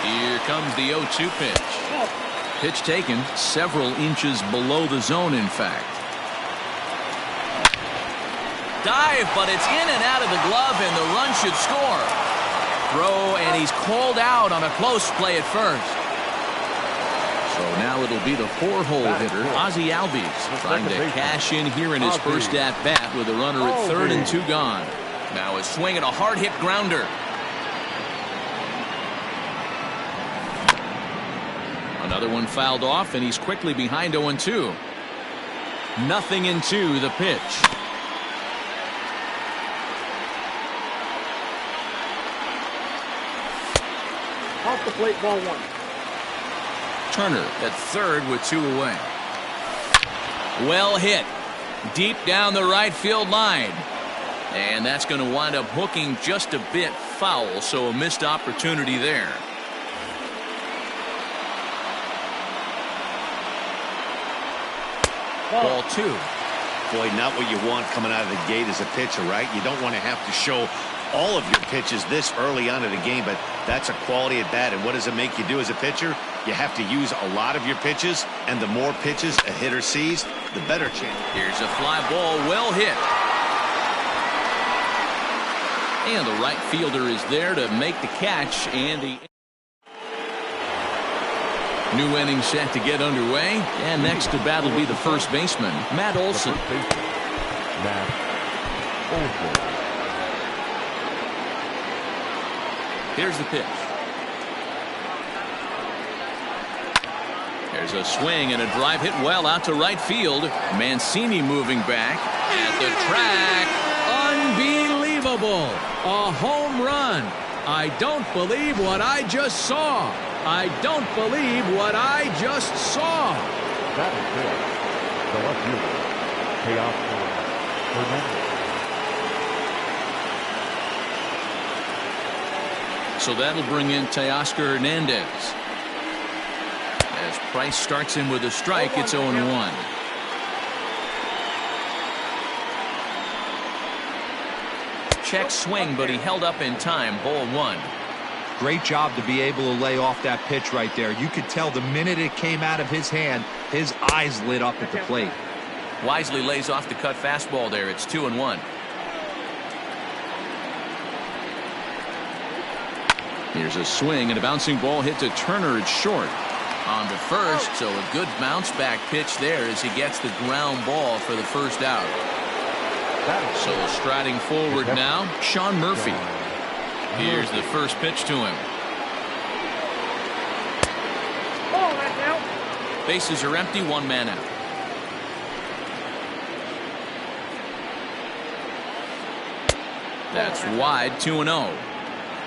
Here comes the 0-2 pitch. Pitch taken several inches below the zone, in fact. Dive, but it's in and out of the glove, and the run should score. Throw, and he's called out on a close play at first. So now it'll be the 4-hole hitter, Ozzie Albies, trying to cash in here in his first at-bat with a runner at third and 2 gone. Now a swing and a hard-hit grounder. Another one fouled off, and he's quickly behind 0-2. 0-2 the pitch. Off the plate, ball 1. Turner at third with 2 away. Well hit. Deep down the right field line. And that's going to wind up hooking just a bit foul, so a missed opportunity there. Ball 2. Boy, not what you want coming out of the gate as a pitcher, right? You don't want to have to show all of your pitches this early on in the game, but that's a quality at bat. And what does it make you do as a pitcher? You have to use a lot of your pitches, and the more pitches a hitter sees, the better chance. Here's a fly ball, well hit. And the right fielder is there to make the catch, and the new inning set to get underway. And next to bat will be the first baseman, Matt Olson. Matt Olson. Here's the pitch. There's a swing and a drive hit well out to right field. Mancini moving back at the track. Unbelievable. A home run. I don't believe what I just saw. I don't believe what I just saw. That is it. The left fielder, Teoscar Hernandez. So that'll bring in Teoscar Hernandez. As Price starts him with a strike, it's 0-1. Check swing, but he held up in time. Ball 1. Great job to be able to lay off that pitch right there. You could tell the minute it came out of his hand, his eyes lit up at the plate. Wisely lays off the cut fastball there. It's 2-1. Here's a swing and a bouncing ball hit to Turner. It's short. On to first, so a good bounce back pitch there as he gets the ground ball for the first out. So striding forward now, Sean Murphy. Here's the first pitch to him. Bases are empty, one man out. That's wide, 2-0.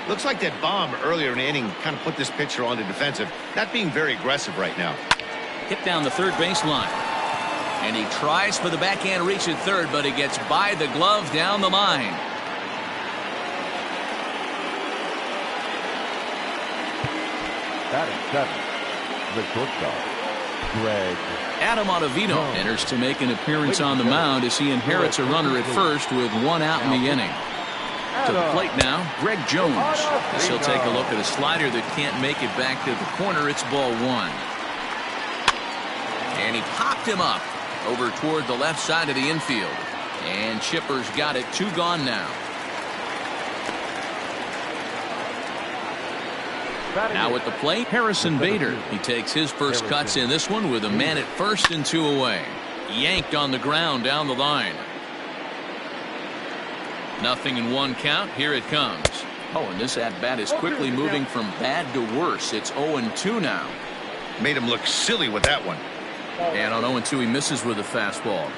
Looks like that bomb earlier in the inning kind of put this pitcher on the defensive. Not being very aggressive right now. Hit down the third baseline. And he tries for the backhand reach at third, but he gets by the glove down the line. Batting 7, the shortstop, Greg. Adam Ottavino enters to make an appearance on the mound as he inherits a runner at first with one out in the inning. To the plate now, Greg Jones. As he'll take a look at a slider that can't make it back to the corner. It's ball 1. And he popped him up over toward the left side of the infield. And Chipper's got it. 2 gone now. Now at the plate, Harrison Bader. He takes his first cuts in this one with a man at first and 2 away. Yanked on the ground down the line. Nothing in 1 count. Here it comes. Oh, and this at-bat is quickly moving from bad to worse. It's 0-2 now. Made him look silly with that one. And on 0-2, he misses with a fastball.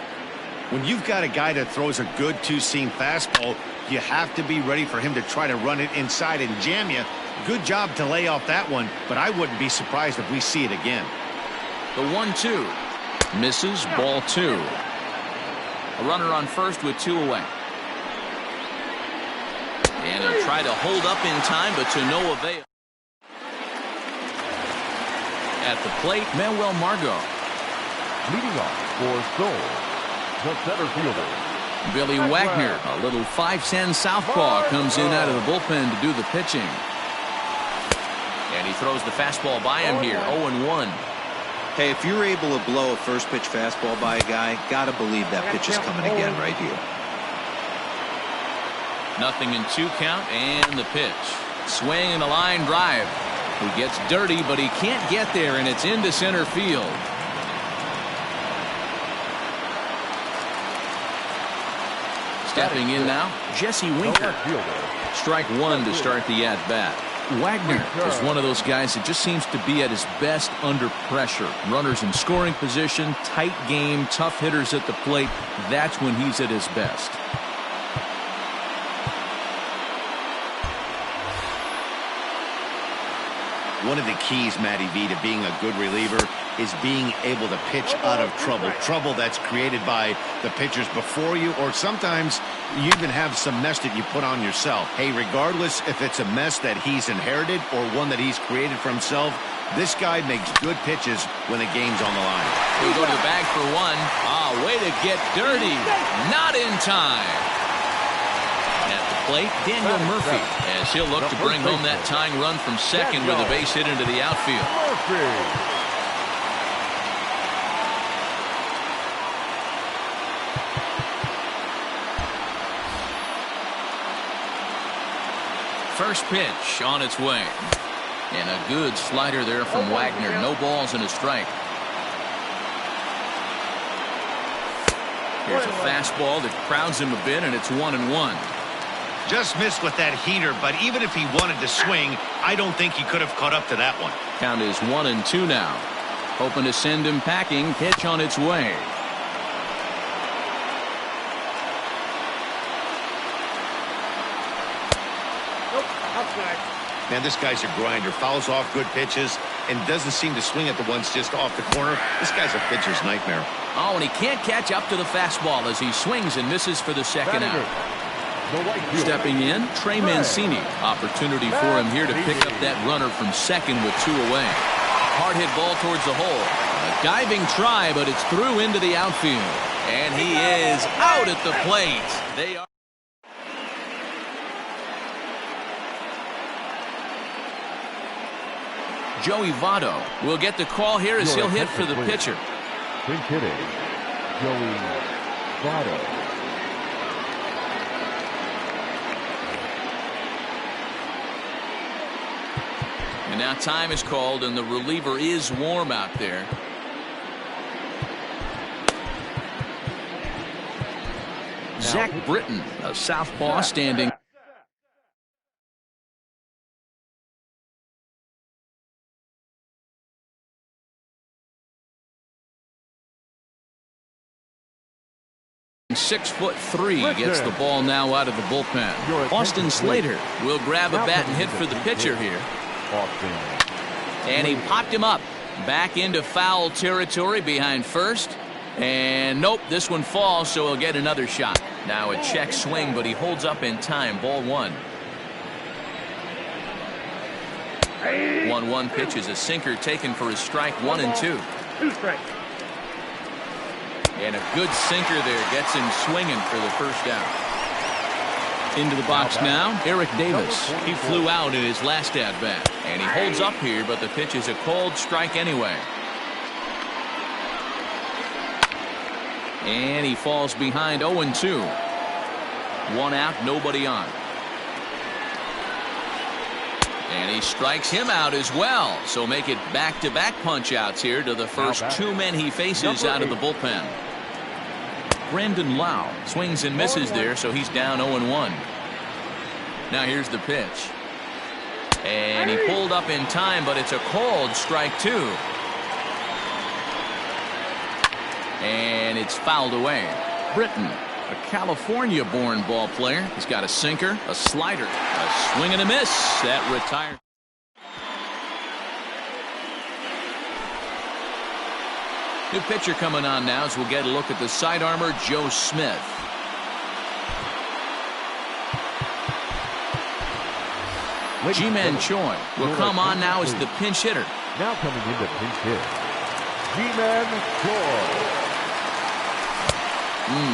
When you've got a guy that throws a good two-seam fastball, you have to be ready for him to try to run it inside and jam you. Good job to lay off that one, but I wouldn't be surprised if we see it again. The 1-2. Misses, ball 2. A runner on first with 2 away. And he'll try to hold up in time, but to no avail. At the plate, Manuel Margot. Leading off for Seoul, the center fielder, Billy Wagner, a little 5'10" southpaw, comes in out of the bullpen to do the pitching. And he throws the fastball by him here, 0-1. Hey, if you're able to blow a first pitch fastball by a guy, gotta believe that pitch is coming again right here. Nothing in 2 count, and the pitch. Swing and a line drive. He gets dirty, but he can't get there, and it's into center field. Stepping in now, Jesse Winker. Strike 1 to start the at-bat. Wagner is one of those guys that just seems to be at his best under pressure. Runners in scoring position, tight game, tough hitters at the plate. That's when he's at his best. One of the keys, Matty V, to being a good reliever is being able to pitch out of trouble. Trouble that's created by the pitchers before you, or sometimes you even have some mess that you put on yourself. Hey, regardless if it's a mess that he's inherited or one that he's created for himself, this guy makes good pitches when the game's on the line. He'll go to the bag for 1. Way to get dirty. Not in time. At the plate, Daniel Murphy, as he'll look to bring home that tying run from second with a base hit into the outfield. First pitch on its way. And a good slider there from Wagner. No balls and a strike. Here's a fastball that crowds him a bit, and it's 1-1. Just missed with that heater, but even if he wanted to swing, I don't think he could have caught up to that one. Count is 1-2 now. Hoping to send him packing. Pitch on its way. Nope, outside. Man, this guy's a grinder. Fouls off good pitches and doesn't seem to swing at the ones just off the corner. This guy's a pitcher's nightmare. Oh, and he can't catch up to the fastball as he swings and misses for the second out. Stepping in, Trey Mancini. Opportunity for him here to pick up that runner from second with 2 away. Hard hit ball towards the hole. A diving try, but it's through into the outfield. And he is out at the plate. They are. Joey Votto will get the call here as he'll hit for the pitcher. Pinch hitting, Joey Votto. And now time is called, and the reliever is warm out there. Zach Britton, a southpaw, standing. .6'3" gets the ball now out of the bullpen. Austin Slater will grab a bat and hit for the pitcher here. And he popped him up back into foul territory behind first. And nope, this one falls, so he'll get another shot. Now a check swing, but he holds up in time. Ball 1. 1-1 pitch is a sinker taken for his strike 1 and 2. 2 strikes. And a good sinker there gets him swinging for the first out. Into the box now, Eric Davis. He flew out in his last at-bat. And he holds up here, but the pitch is a called strike anyway. And he falls behind 0-2. 1 out, nobody on. And he strikes him out as well. So make it back-to-back punch-outs here to the first 2 men he faces out of the bullpen. Brandon Lau swings and misses there, so he's down 0-1. Now here's the pitch. And he pulled up in time, but it's a called strike 2. And it's fouled away. Britton, a California-born ball player. He's got a sinker, a slider, a swing and a miss. That retires. New pitcher coming on now as we'll get a look at the side armor, Joe Smith. Ji-Man Choi will come on now as the pinch hitter. Now coming into pinch hit, Ji-Man Choi.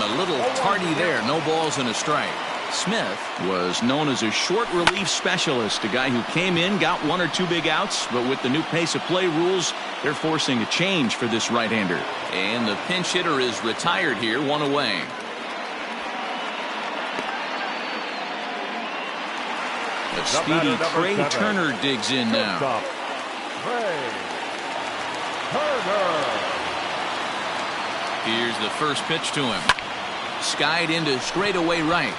A little tardy there. No balls and a strike. Smith was known as a short relief specialist, a guy who came in, got 1 or 2 big outs, but with the new pace of play rules, they're forcing a change for this right-hander. And the pinch hitter is retired here, 1 away. A speedy Trey Turner digs in now. Trey Turner. Here's the first pitch to him. Skied into straightaway right.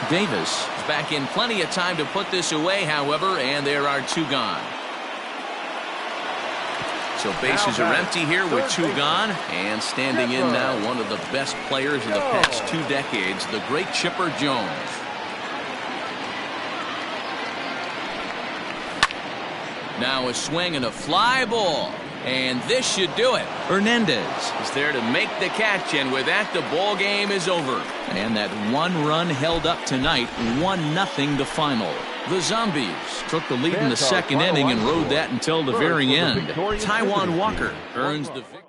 Davis is back in plenty of time to put this away, however, and there are 2 gone. So bases are empty here with 2 gone, and standing in now one of the best players of the past 2 decades, the great Chipper Jones. Now a swing and a fly ball. And this should do it. Hernandez is there to make the catch, and with that, the ball game is over. And that 1 run held up tonight, 1-0 the final. The Zombies took the lead in the second inning and rode that until the very end. Taijuan Walker earns the victory.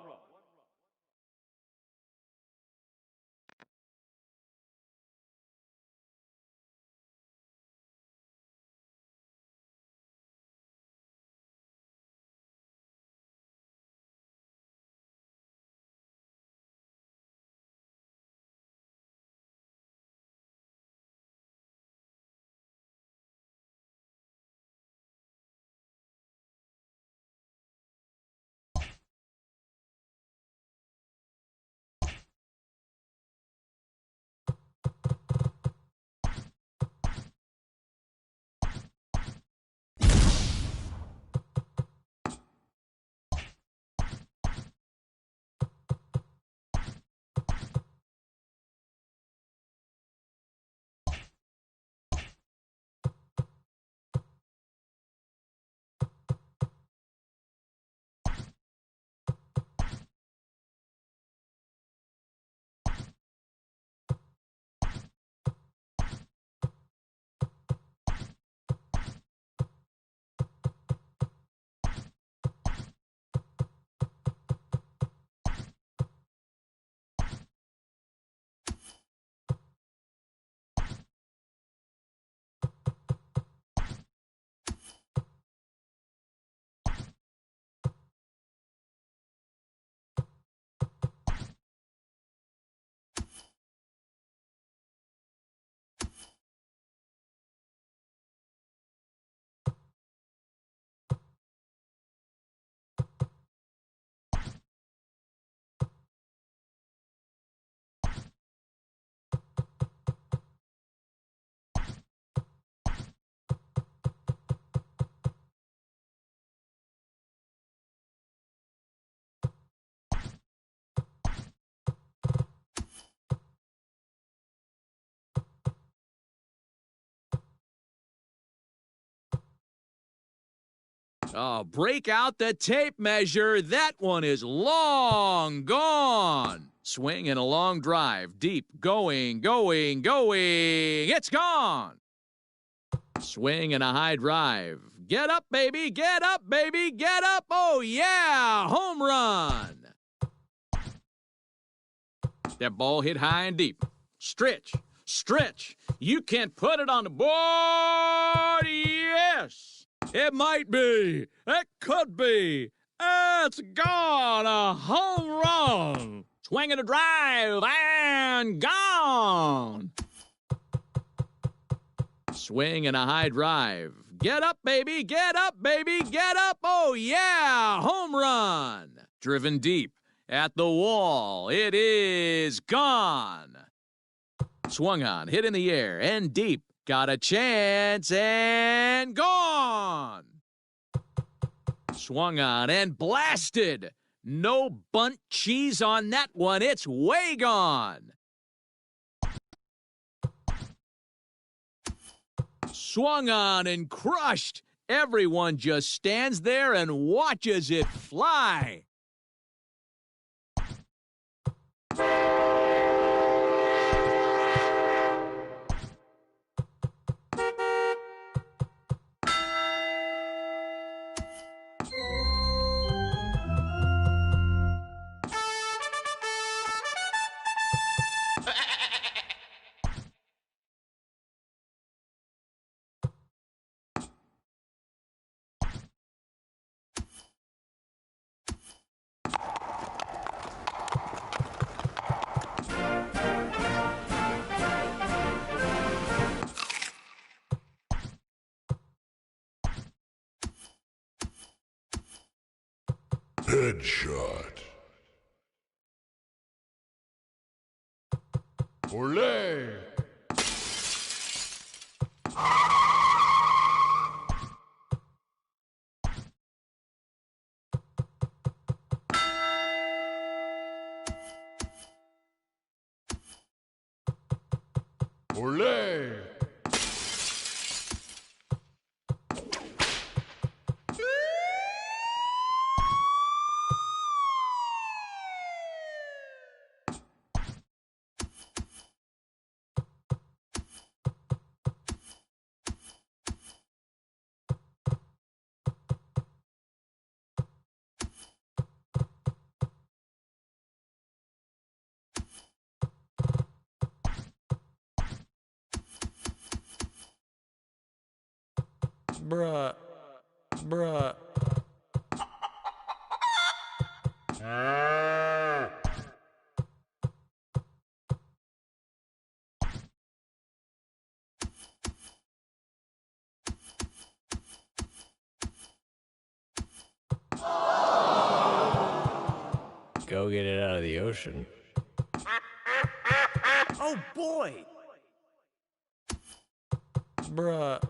Oh, break out the tape measure. That one is long gone. Swing and a long drive. Deep. Going. It's gone. Swing and a high drive. Get up, baby. Get up, baby. Get up. Oh, yeah. Home run. That ball hit high and deep. Stretch. You can't put it on the board. Yes. It might be. It could be. It's gone. A home run. Swing and a drive and gone. Swing and a high drive. Get up, baby. Get up, baby. Get up. Oh, yeah. Home run. Driven deep at the wall. It is gone. Swung on, hit in the air and deep. Got a chance and gone. Swung on and blasted. No bunt cheese on that one. It's way gone. Swung on and crushed. Everyone just stands there and watches it fly. Headshot. Olé! Olé! Bruh. Go get it out of the ocean. Oh, boy. Bruh.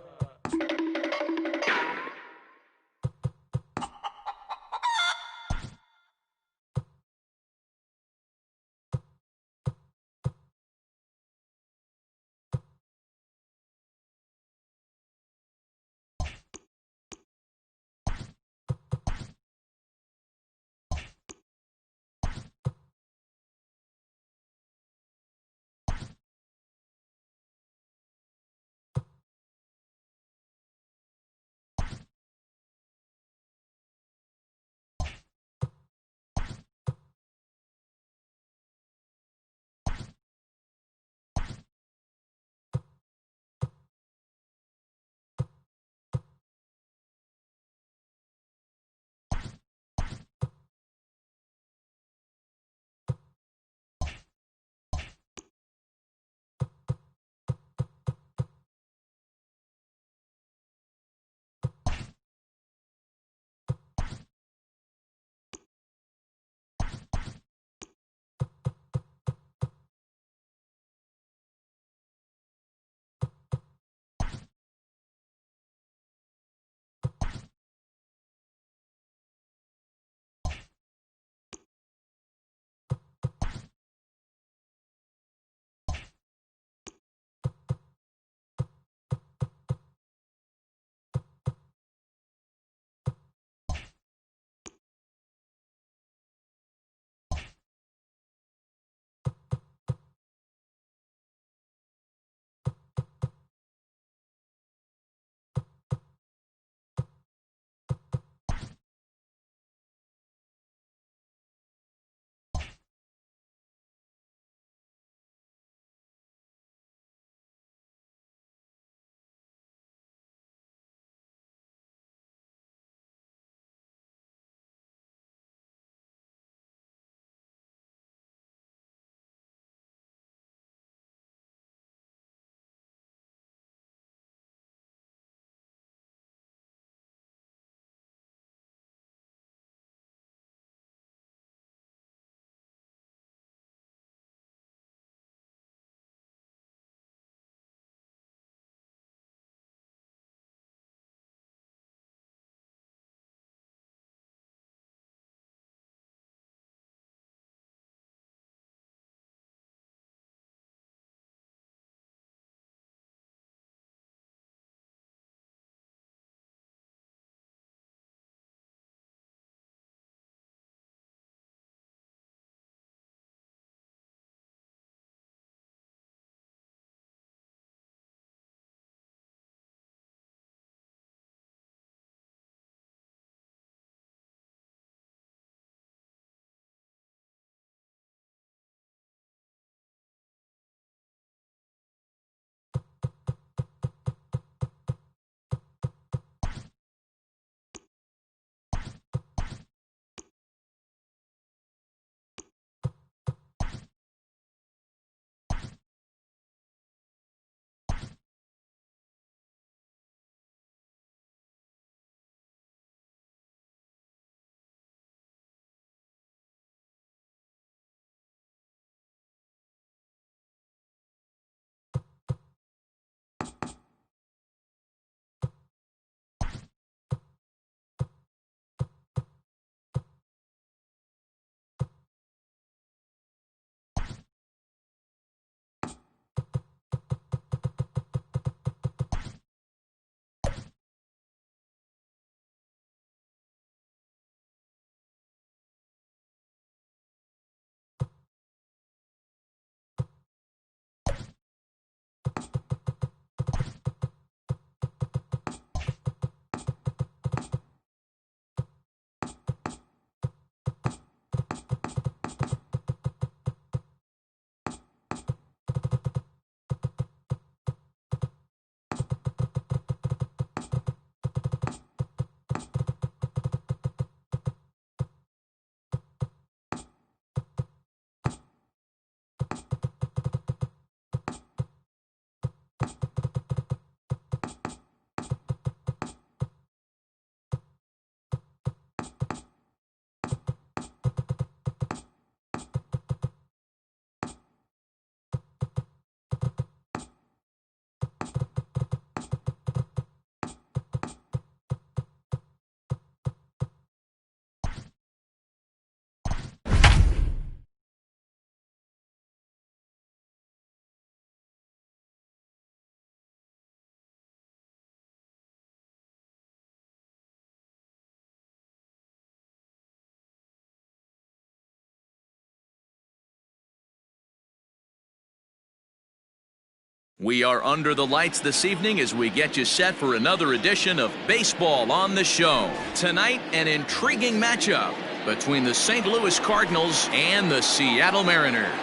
We are under the lights this evening as we get you set for another edition of Baseball on the Show. Tonight, an intriguing matchup between the St. Louis Cardinals and the Seattle Mariners.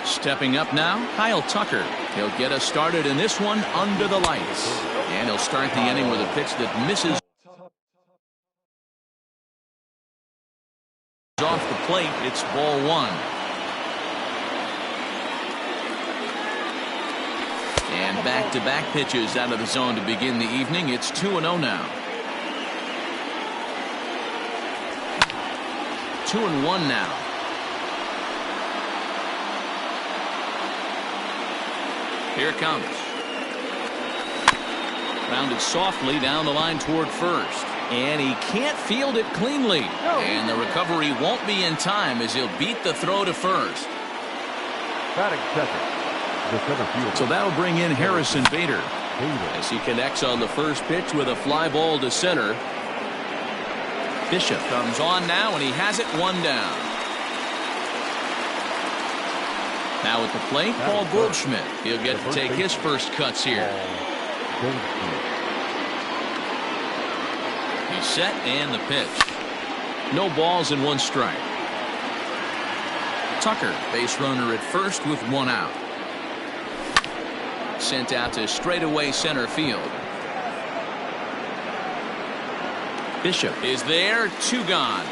Stepping up now, Kyle Tucker. He'll get us started in this one under the lights. And he'll start the inning with a pitch that misses off the plate. It's ball one. And back-to-back pitches out of the zone to begin the evening. It's 2-0 now. 2-1 now. Here it comes. Grounded softly down the line toward first. And he can't field it cleanly. And the recovery won't be in time as he'll beat the throw to first. Batting second. So that'll bring in Harrison Bader as he connects on the first pitch with a fly ball to center. Bishop comes on now, and he has it one down. Now at the plate, Paul Goldschmidt. He'll get to take his first cuts here. He's set, and the pitch. No balls and one strike. Tucker, base runner at first with one out. Sent out to straightaway center field. Bishop is there, two gone.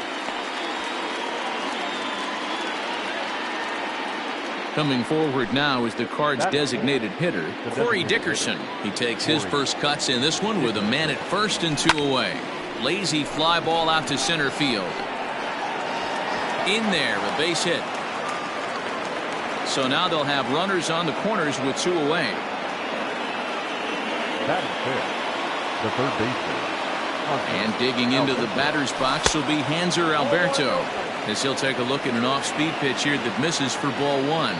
Coming forward now is the Cards' designated hitter, Corey Dickerson. He takes his first cuts in this one with a man at first and two away. Lazy fly ball out to center field. In there, a base hit. So now they'll have runners on the corners with two away. That is fair. The third baseman. And digging into the batter's box will be Hanser Alberto as he'll take a look at an off-speed pitch here that misses for ball one.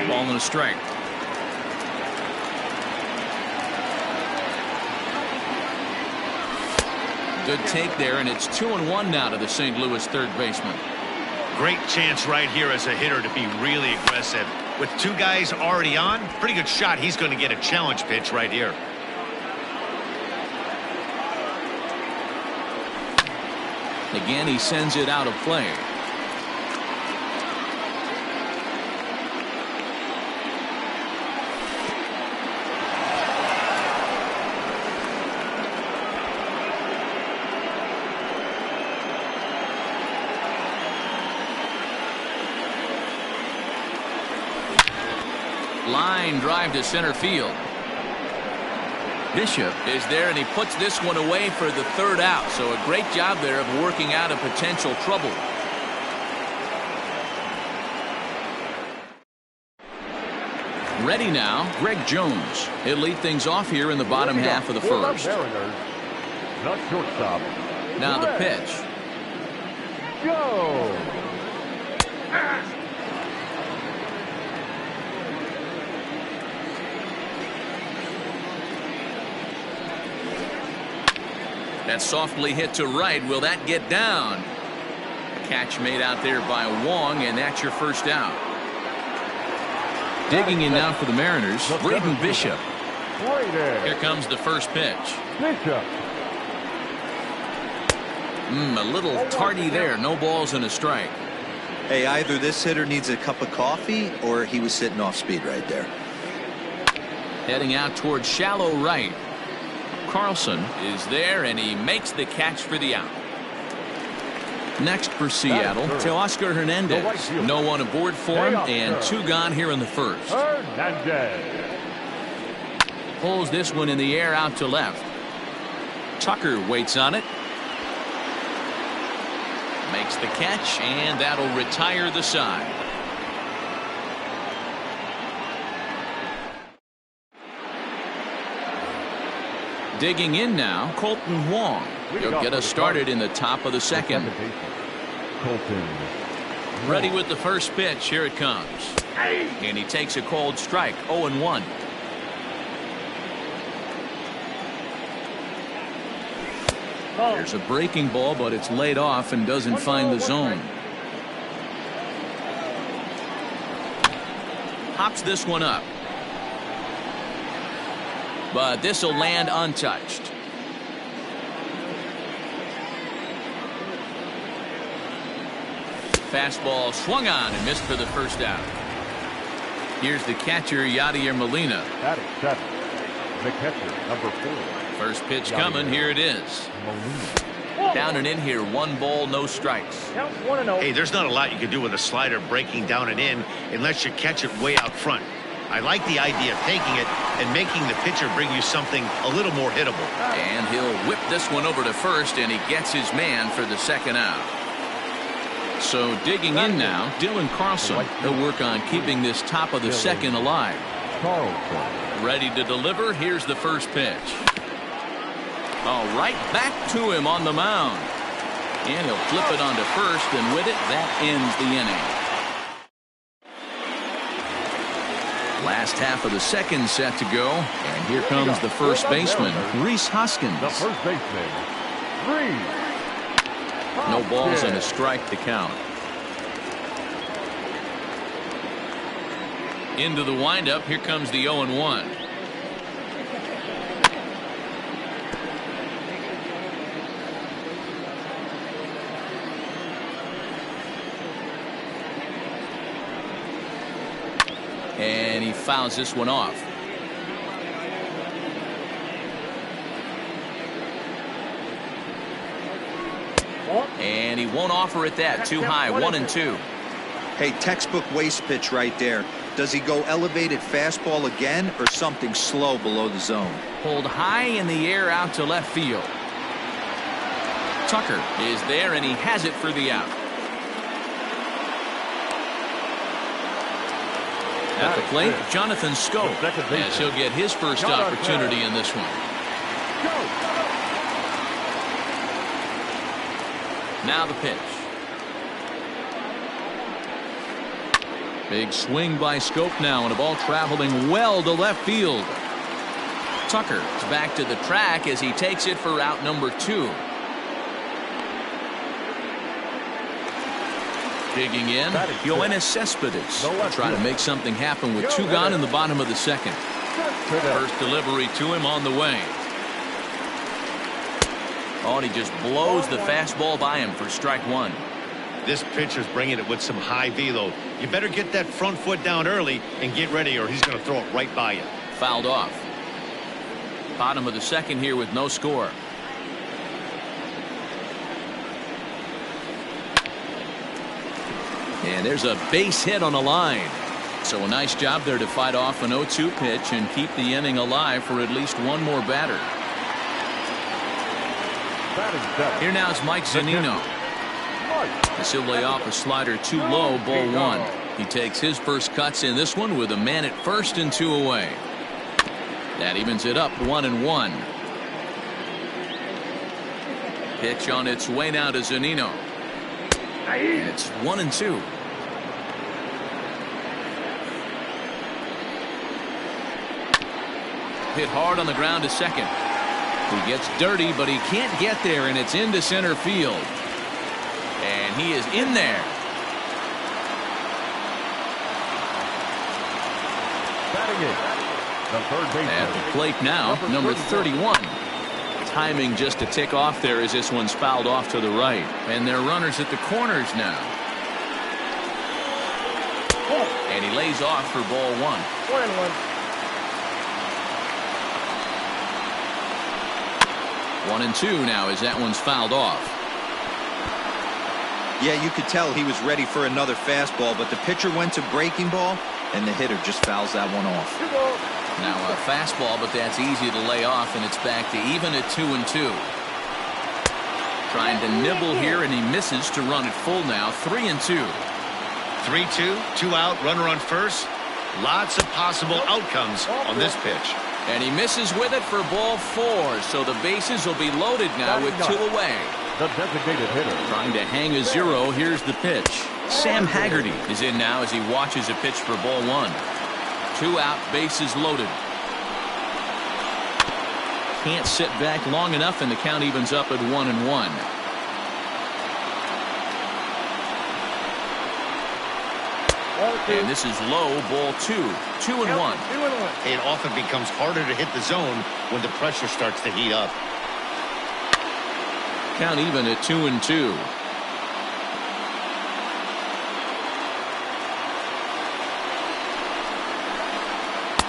A ball and a strike. Good take there, and it's 2-1 now to the St. Louis third baseman. Great chance right here as a hitter to be really aggressive. With two guys already on, pretty good shot. He's going to get a challenge pitch right here. Again, he sends it out of play. Line drive to center field. Bishop is there, and he puts this one away for the third out. So a great job there of working out a potential trouble. Ready now, Greg Jones. He'll lead things off here in the bottom half of the first. Not shortstop. Now the pitch. Go. That softly hit to right. Will that get down? Catch made out there by Wong, and that's your first out. Digging in now for the Mariners, Braden Bishop. Here comes the first pitch. Bishop. A little tardy there. No balls and a strike. Hey, either this hitter needs a cup of coffee or he was sitting off speed right there. Heading out towards shallow right. Carlson is there, and he makes the catch for the out. Next for Seattle, Teoscar Hernandez. No one aboard for him, and two gone here in the first. Hernandez pulls this one in the air out to left. Tucker waits on it. Makes the catch, and that'll retire the side. Digging in now, Colton Wong. He'll get us started in the top of the second. Ready with the first pitch. Here it comes. And he takes a cold strike. 0-1. There's a breaking ball, but it's laid off and doesn't find the zone. pops this one up. But this will land untouched. Fastball swung on and missed for the first out. Here's the catcher, Yadier Molina. Batting seven, the catcher, number 4. First pitch coming. Here it is. Down and in here. 1 ball, no strikes. Count 1-0. Hey, there's not a lot you can do with a slider breaking down and in unless you catch it way out front. I like the idea of taking it and making the pitcher bring you something a little more hittable. And he'll whip this one over to first, and he gets his man for the second out. So digging in now, Dylan Carlson. He'll work on keeping this top of the second alive. Carlson. Ready to deliver. Here's the first pitch. Oh, right back to him on the mound. And he'll flip it onto first, and with it, that ends the inning. Last half of the second set to go, and here comes the first baseman, Rhys Hoskins. The first baseman, Rhys. No balls and a strike to count. Into the windup. Here comes the 0-1. And he fouls this one off. And he won't offer it that. Too high. 1-2. Hey, textbook waste pitch right there. Does he go elevated fastball again or something slow below the zone? Pulled high in the air out to left field. Tucker is there, and he has it for the out. At the plate, Jonathan Scope, as he'll get his first opportunity in this one. Now the pitch. Big swing by Scope now, and a ball traveling well to left field. Tucker is back to the track as he takes it for out number 2. Digging in, Yoenis Cespedes will try to make something happen with 2 gone in the bottom of the second. First delivery to him on the way. Oh, and he just blows the fastball by him for strike 1. This pitcher's bringing it with some high velo. You better get that front foot down early and get ready, or he's going to throw it right by you. Fouled off. Bottom of the second here with no score. And there's a base hit on the line. So a nice job there to fight off an 0-2 pitch and keep the inning alive for at least one more batter. Here now is Mike Zunino. As he'll lay off a slider too low, ball 1. He takes his first cuts in this one with a man at first and 2 away. That evens it up 1-1. Pitch on its way now to Zunino. And it's 1-2. Hit hard on the ground to second. He gets dirty, but he can't get there, and it's into center field. And he is in there. At the plate now, number 31. Timing just a tick off there as this one's fouled off to the right. And they're runners at the corners now. And he lays off for ball 1. 1-1. 1-2 now as that one's fouled off. Yeah, you could tell he was ready for another fastball, but the pitcher went to breaking ball, and the hitter just fouls that one off. Now a fastball, but that's easy to lay off, and it's back to even at 2-2. Trying to nibble here, and he misses to run it full now. 3-2. 3-2, 2 out, runner on first. Lots of possible outcomes on this pitch. And he misses with it for ball 4, so the bases will be loaded now with 2 away. The designated hitter. Trying to hang a 0. Here's the pitch. Sam Haggerty is in now as he watches a pitch for ball 1. 2 out, bases loaded. Can't sit back long enough, and the count evens up at 1-1. And this is low, ball 2. 2-1. It often becomes harder to hit the zone when the pressure starts to heat up. Count even at 2-2.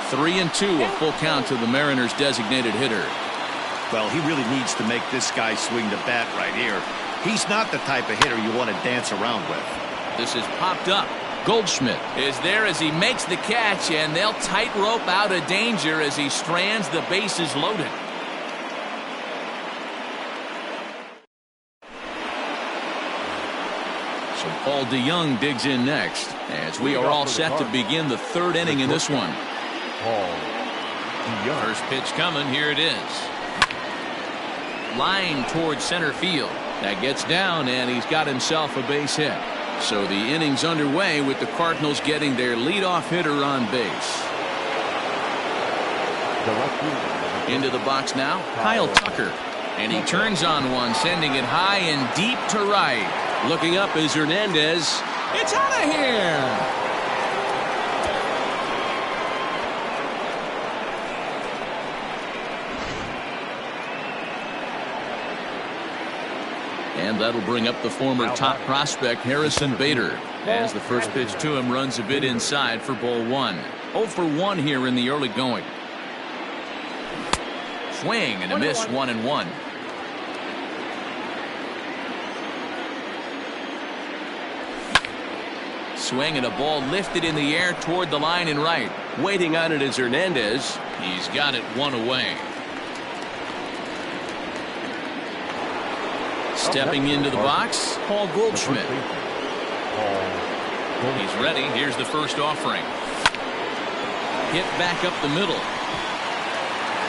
Three and 2, a full count to the Mariners' designated hitter. Well, he really needs to make this guy swing the bat right here. He's not the type of hitter you want to dance around with. This is popped up. Goldschmidt is there as he makes the catch, and they'll tightrope out of danger as he strands the bases loaded. So Paul DeYoung digs in next as we are all set to begin the third inning in this one. First pitch coming. Here it is. Line towards center field. That gets down, and he's got himself a base hit. So the inning's underway with the Cardinals getting their leadoff hitter on base. Into the box now, Kyle Tucker. And he turns on one, sending it high and deep to right. Looking up is Hernandez. It's out of here! And that'll bring up the former top prospect Harrison Bader as the first pitch to him runs a bit inside for ball 1. 0 for 1 here in the early going. Swing and a miss, 1-1. Swing and a ball lifted in the air toward the line and right. Waiting on it is Hernandez. He's got it one away. Stepping into the box, Paul Goldschmidt. He's ready. Here's the first offering. Hit back up the middle.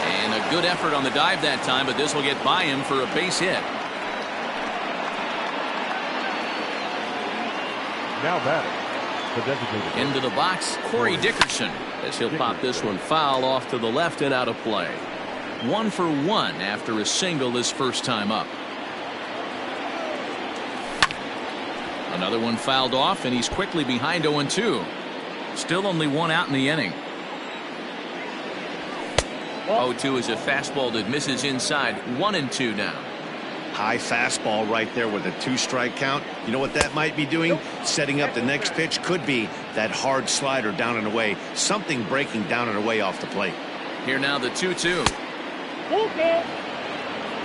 And a good effort on the dive that time, but this will get by him for a base hit. Now batting, the designated into the box, Corey Dickerson, as he'll pop this one foul off to the left and out of play. 1 for 1 after a single his first time up. Another one fouled off, and he's quickly behind 0-2. Still only one out in the inning. 0-2 is a fastball that misses inside. 1-2 now. High fastball right there with a 2-strike count. You know what that might be doing? Setting up the next pitch. Could be that hard slider down and away. Something breaking down and away off the plate. Here now the 2-2.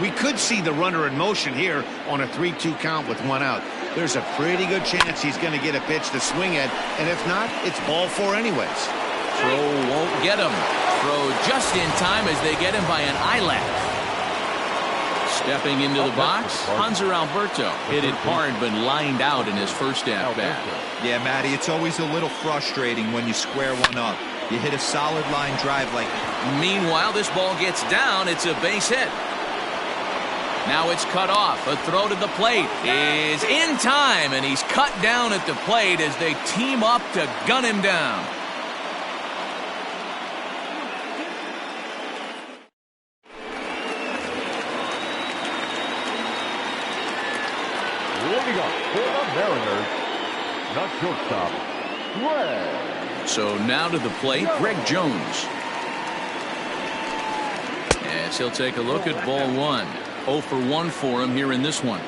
We could see the runner in motion here on a 3-2 count with 1 out. There's a pretty good chance he's going to get a pitch to swing at, and if not, it's ball 4 anyways. Throw won't get him. Throw just in time as they get him by an eyelash. Stepping into the box, Hanser Alberto hit it hard but lined out in his first at bat. Yeah, Matty, it's always a little frustrating when you square one up. You hit a solid line drive like that. Meanwhile, this ball gets down. It's a base hit. Now it's cut off. A throw to the plate is in time, and he's cut down at the plate as they team up to gun him down. leading up for the Mariners, not shortstop, Greg. So now to the plate, Greg Jones. As he'll take a look at ball 1. 0 for 1 for him here in this one.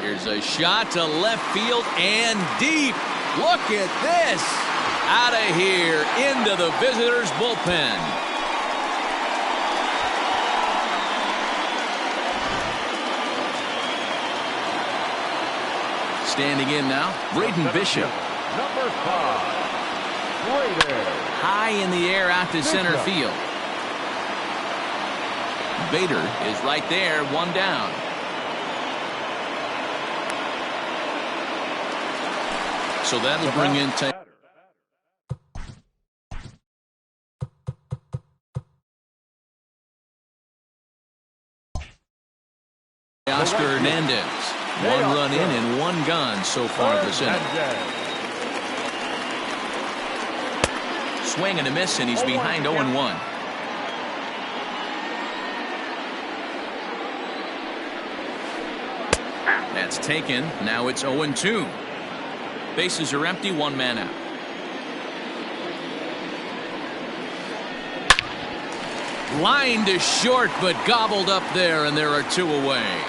Here's a shot to left field and deep. Look at this. Out of here into the visitors' bullpen. Standing in now, Braden Bishop. Number 5, Braden. High in the air out to center field. Bader is right there, 1 down. So that'll bring in Oscar Hernandez. 1 run in and 1 gone so far this inning. Swing and a miss, and he's behind 0-1. That's taken. Now it's 0-2. Bases are empty, one man out. Line to short, but gobbled up there, and there are two away.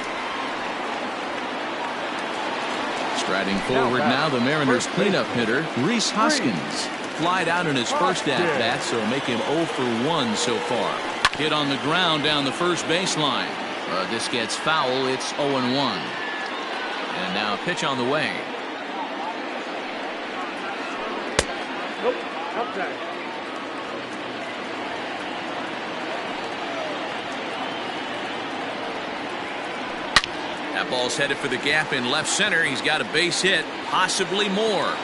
Striding forward now, the Mariners' cleanup hitter, Rhys Hoskins. Flied out in his first at-bat, so make him 0 for 1 so far. Hit on the ground down the first baseline. This gets foul. It's 0-1. And now a pitch on the way. Nope. Outside. That ball's headed for the gap in left center. He's got a base hit, possibly more.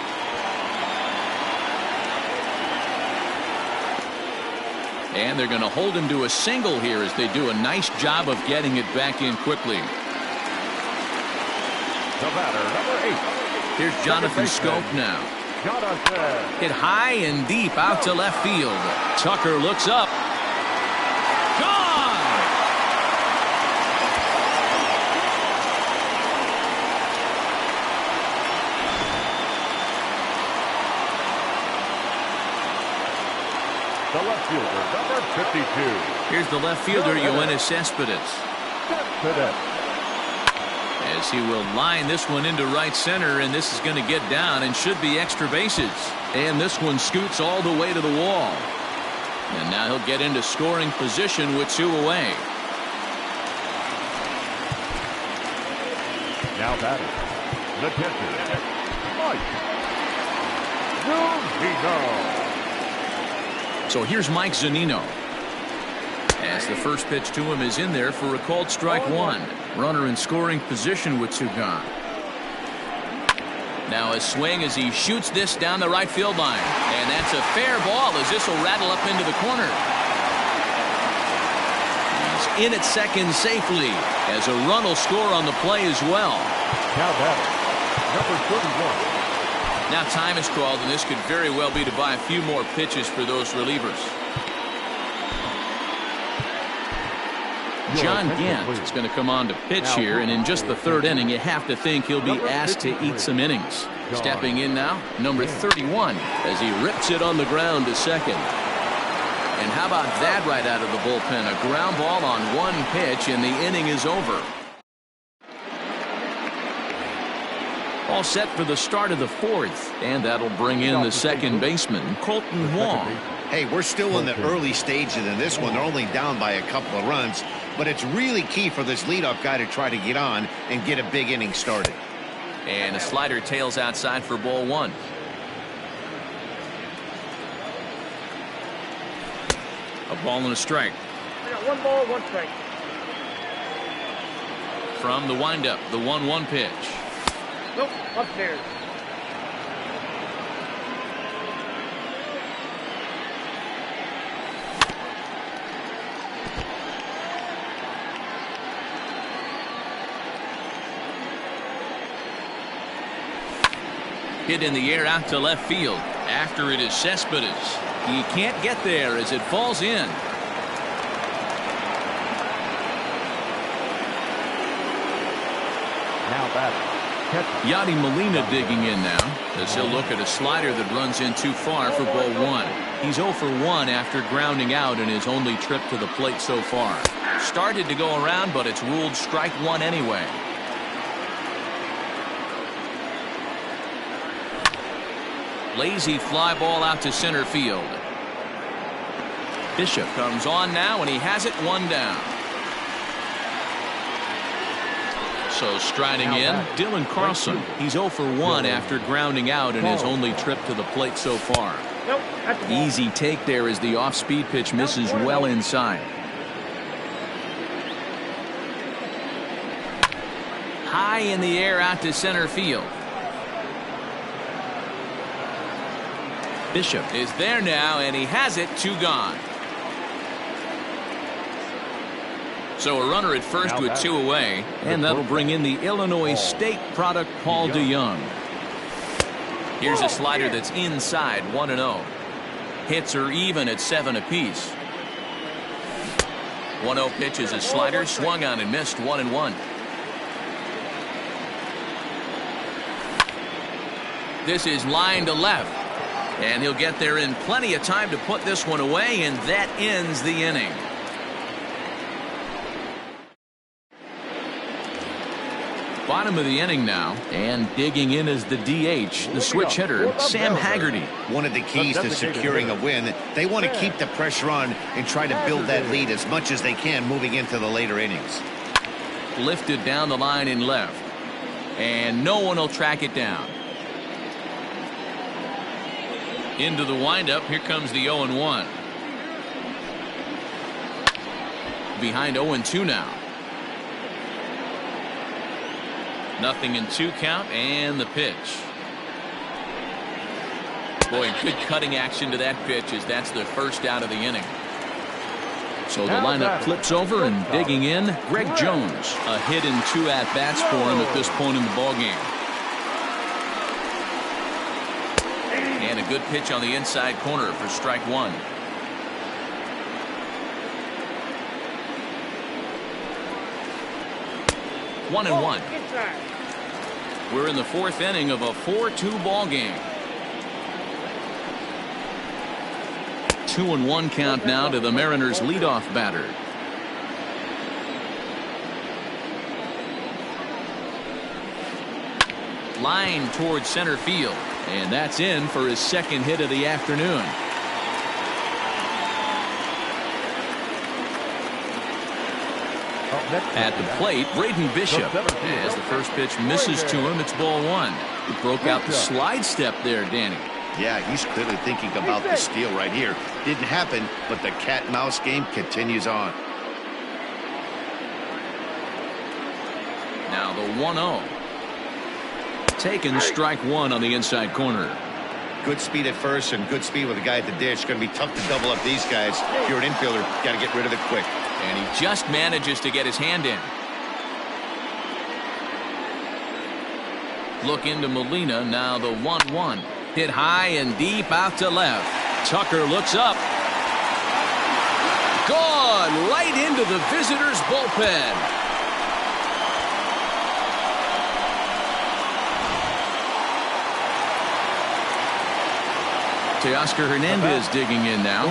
And they're going to hold him to a single here as they do a nice job of getting it back in quickly. The batter, number 8. Here's Jonathan Scope now. Hit high and deep out to left field. Tucker looks up. Gone! The left fielder, number 52. Here's the left fielder, Yoenis Cespedes. As he will line this one into right center, and this is going to get down and should be extra bases. And this one scoots all the way to the wall. And now he'll get into scoring position with 2 away. Now batting, the catcher, Mike Zunino. So here's Mike Zunino. As the first pitch to him is in there for a called strike 1. Runner in scoring position with 2 gone. Now a swing as he shoots this down the right field line. And that's a fair ball as this will rattle up into the corner. He's in at second safely as a run will score on the play as well. Now batter, number 31. Now time is called, and this could very well be to buy a few more pitches for those relievers. John Gant is going to come on to pitch here, and in just the 3rd inning, you have to think he'll be asked to eat some innings. Stepping in now, number 31, as he rips it on the ground to second. And how about that right out of the bullpen? A ground ball on 1 pitch, and the inning is over. All set for the start of the 4th, and that'll bring in the second baseman, Colton Wong. Hey, we're still in the early stages in this one. They're only down by a couple of runs, but it's really key for this leadoff guy to try to get on and get a big inning started. And a slider tails outside for ball 1. A ball and a strike. I got 1 ball, 1 strike. From the windup, the 1-1 pitch. Nope, upstairs. Hit in the air out to left field. After it is Cespedes. He can't get there as it falls in. Now batting, Yadi Molina digging in now as he'll look at a slider that runs in too far for ball 1. He's 0 for 1 after grounding out in his only trip to the plate so far. Started to go around, but it's ruled strike 1 anyway. Lazy fly ball out to center field. Bishop comes on now, and he has it 1 down. So striding in, Dylan Carlson. He's 0 for 1 after grounding out in his only trip to the plate so far. Nope, that's the ball. Easy take there as the off-speed pitch misses well inside. High in the air out to center field. Bishop is there now, and he has it, 2 gone. So a runner at first with 2 away, and that'll bring in the Illinois State product, Paul DeYoung. Here's a slider that's inside, 1-0. Hits are even at 7 apiece. 1-0 pitch is a slider, swung on and missed, 1-1. This is line to left. And he'll get there in plenty of time to put this one away, and that ends the inning. Bottom of the inning now, and digging in is the DH, the switch hitter, Sam Haggerty. One of the keys to securing a win, they want to keep the pressure on and try to build that lead as much as they can moving into the later innings. Lifted down the line in left, and no one will track it down. Into the windup, here comes the 0-1. Behind 0-2 now. Nothing in 2 count, and the pitch. Boy, good cutting action to that pitch as that's the first out of the inning. So the lineup flips over, and digging in, Greg Jones. A hit and 2 at-bats for him at this point in the ballgame. And a good pitch on the inside corner for strike 1. One and one. We're in the 4th inning of a 4-2 ball game. 2-1 count now to the Mariners leadoff batter. Line towards center field, and that's in for his 2nd hit of the afternoon. At the plate, Braden Bishop. As the first pitch misses to him, it's ball 1. He broke out the slide step there, Danny. Yeah, he's clearly thinking about the steal right here. Didn't happen, but the cat-and-mouse game continues on. Now the 1-0. Taken strike 1 on the inside corner. Good speed at first and good speed with the guy at the dish. Going to be tough to double up these guys. If you're an infielder, got to get rid of it quick. And he just manages to get his hand in. Look into Molina. Now the 1-1. Hit high and deep out to left. Tucker looks up. Gone right into the visitors' bullpen. Teoscar Hernandez digging in now.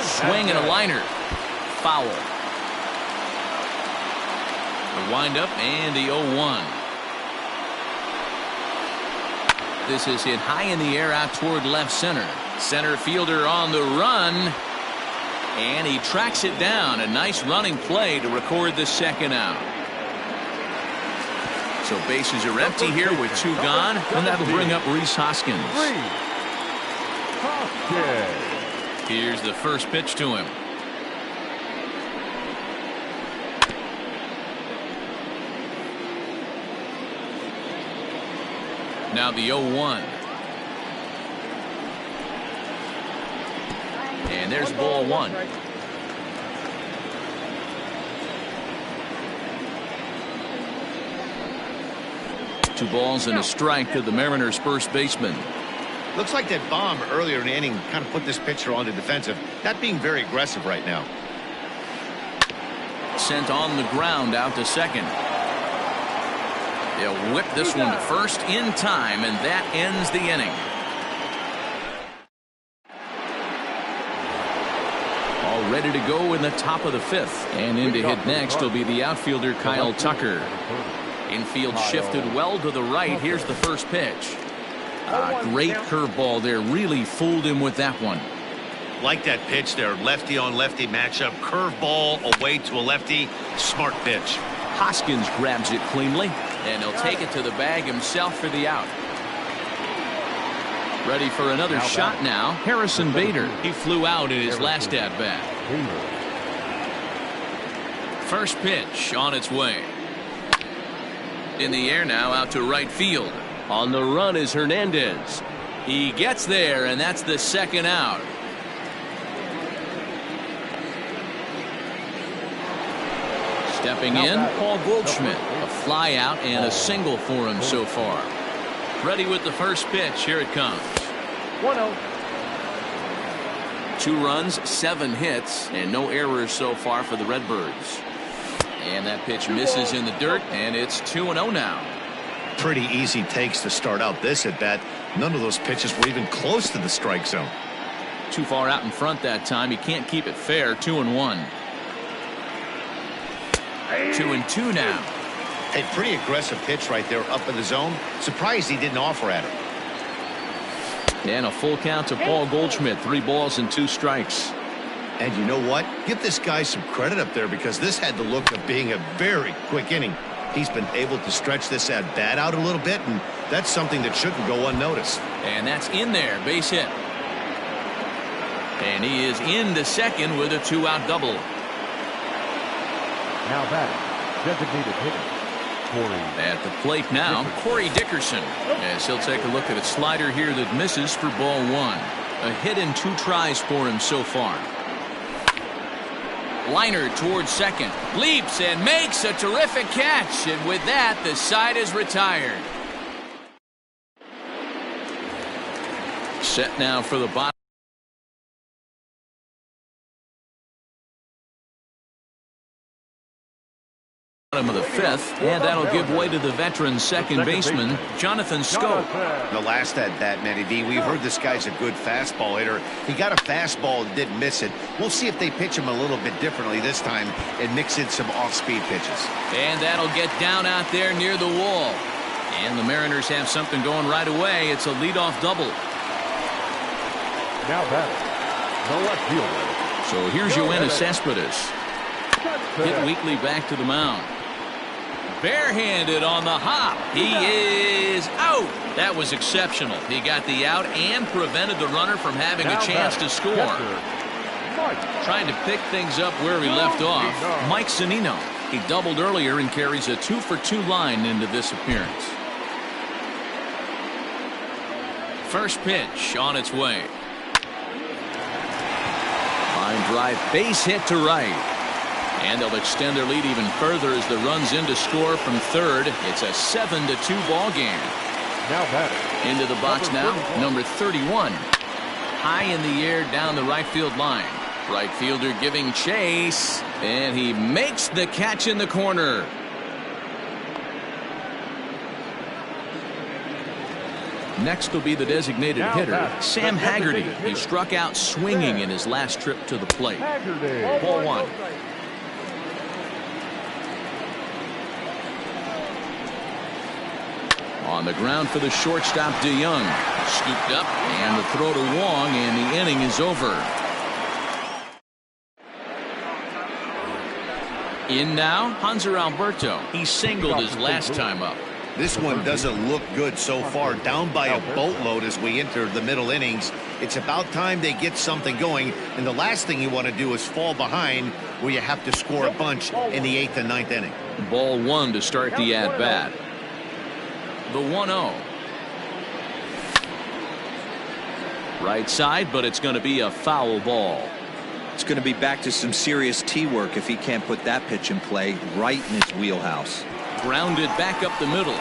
Swing and a liner. Foul. The windup and the 0-1. This is hit high in the air out toward left center. Center fielder on the run. And he tracks it down. A nice running play to record the 2nd out. So bases are empty here with 2 gone, and that'll bring up Rhys Hoskins. Here's the first pitch to him. Now the 0-1. And there's ball 1. Two balls and a strike to the Mariners' first baseman. Looks like that bomb earlier in the inning kind of put this pitcher on the defensive. Not being very aggressive right now. Sent on the ground out to second. They'll whip this one to first in time, and that ends the inning. All ready to go in the top of the 5th. And in to hit next will be the outfielder Kyle Tucker. Infield shifted well to the right. Here's the first pitch. Great curveball there. Really fooled him with that one. Like that pitch there. Lefty on lefty matchup. Curveball away to a lefty. Smart pitch. Hoskins grabs it cleanly, and he'll take it to the bag himself for the out. Ready for another shot now. Harrison Bader. He flew out in his last at-bat. First pitch on its way. In the air now out to right field. On the run is Hernandez. He gets there, and that's the 2nd out. Stepping in, Paul Goldschmidt. A fly out and a single for him so far. Ready with the first pitch. Here it comes. 1-0. 2 runs, 7 hits, and no errors so far for the Redbirds. And that pitch misses in the dirt, and it's 2-0 now. Pretty easy takes to start out this at bat. None of those pitches were even close to the strike zone. Too far out in front that time. He can't keep it fair. 2-1. 2-2 now. A pretty aggressive pitch right there up in the zone. Surprised he didn't offer at it. And a full count to Paul Goldschmidt. 3 balls and 2 strikes. And you know what? Give this guy some credit up there because this had the look of being a very quick inning. He's been able to stretch this at bat out a little bit, and that's something that shouldn't go unnoticed. And that's in there. Base hit. And he is into second with a 2-out double. Now batting, designated hitter, Corey. At the plate now, Corey Dickerson. As he'll take a look at a slider here that misses for ball 1. A hit in 2 tries for him so far. Liner towards second. Leaps and makes a terrific catch. And with that, the side is retired. Set now for the bottom of the 5th, and that'll give way to the veteran second baseman, Jonathan Scope. The last at bat, Matty D, we heard this guy's a good fastball hitter. He got a fastball and didn't miss it. We'll see if they pitch him a little bit differently this time and mix in some off-speed pitches. And that'll get down out there near the wall. And the Mariners have something going right away. It's a leadoff double. Now batting, the left fielder. So here's Yoenis Cespedes. Hit weakly back to the mound. Barehanded on the hop. He is out. That was exceptional. He got the out and prevented the runner from having a chance to score. Trying to pick things up where he left off, Mike Zunino. He doubled earlier and carries a 2-for-2 line into this appearance. First pitch on its way. Line drive, base hit to right. And they'll extend their lead even further as the runs in to score from third. It's a 7-2 ball game. Now batting. Into the box now, number 31. High in the air down the right field line. Right fielder giving chase. And he makes the catch in the corner. Next will be the designated hitter, Sam Haggerty. He struck out swinging in his last trip to the plate. Ball 1. On the ground for the shortstop, DeYoung. Scooped up, and the throw to Wong, and the inning is over. In now, Hanser Alberto. He singled his last time up. This one doesn't look good so far. Down by a boatload as we enter the middle innings. It's about time they get something going, and the last thing you want to do is fall behind where you have to score a bunch in the 8th and 9th inning. Ball 1 to start the at-bat. The 1-0. Right side, but it's going to be a foul ball. It's going to be back to some serious tee work if he can't put that pitch in play right in his wheelhouse. Grounded back up the middle.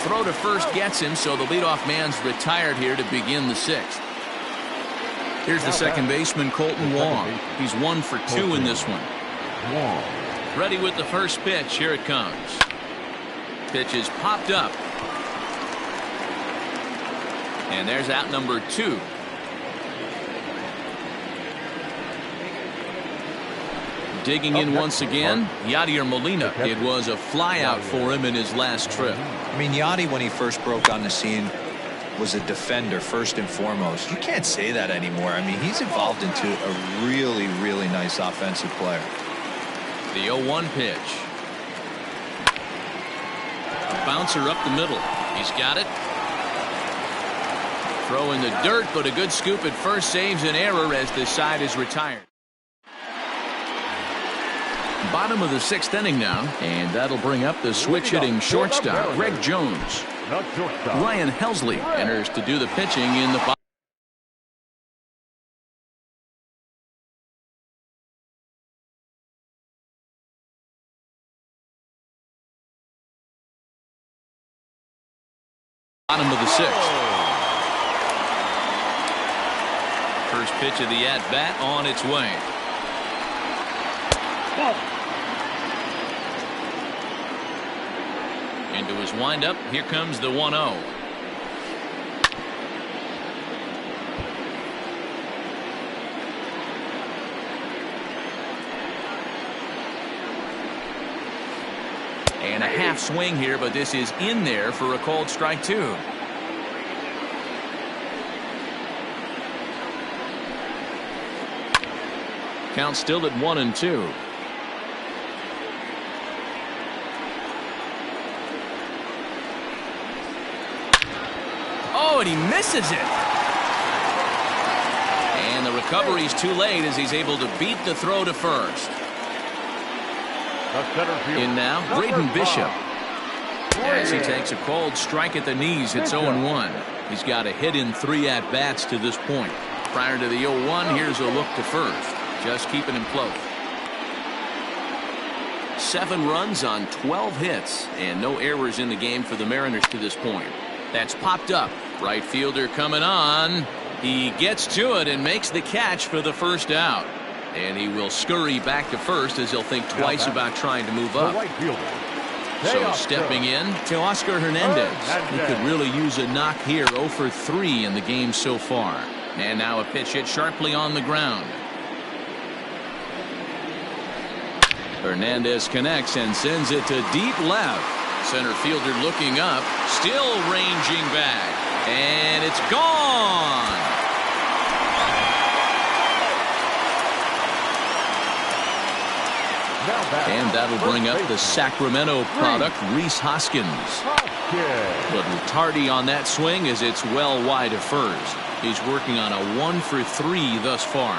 Throw to first gets him, so the leadoff man's retired here to begin the 6th. Here's the second baseman, Colton Wong. He's 1 for 2 in this one. Ready with the first pitch. Here it comes. Pitch is popped up. And there's out number 2. Digging in once again, Yadier Molina. It was a flyout for him in his last trip. I mean, Yadi, when he first broke on the scene, was a defender first and foremost. You can't say that anymore. I mean, he's evolved into a really, really nice offensive player. The 0-1 pitch. A bouncer up the middle. He's got it. Throw in the dirt, but a good scoop at first saves an error as the side is retired. Bottom of the 6th inning now, and that'll bring up the switch-hitting shortstop, Greg Jones. Ryan Helsley enters to do the pitching in the bottom of the 6th. First pitch of the at-bat on its way. his windup, here comes the 1-0. And a half swing here, but this is in there for a called strike 2. Count still at 1-2. Oh, and he misses it. And the recovery's too late as he's able to beat the throw to first. In now, Braden Bishop. As he takes a called strike at the knees, it's 0-1. He's got a hit in 3 at-bats to this point. Prior to the 0-1, here's a look to first. Just keeping him close. 7 runs on 12 hits, and no errors in the game for the Mariners to this point. That's popped up. Right fielder coming on. He gets to it and makes the catch for the first out. And he will scurry back to first as he'll think twice about trying to move up. So stepping in to Oscar Hernandez. He could really use a knock here. 0 for 3 in the game so far. And now a pitch hit sharply on the ground. Hernandez connects and sends it to deep left. Center fielder looking up, still ranging back, and it's gone. And that'll bring up the Sacramento product, Rhys Hoskins. But Tardy on that swing as it's well wide of first. He's working on a 1 for 3 thus far.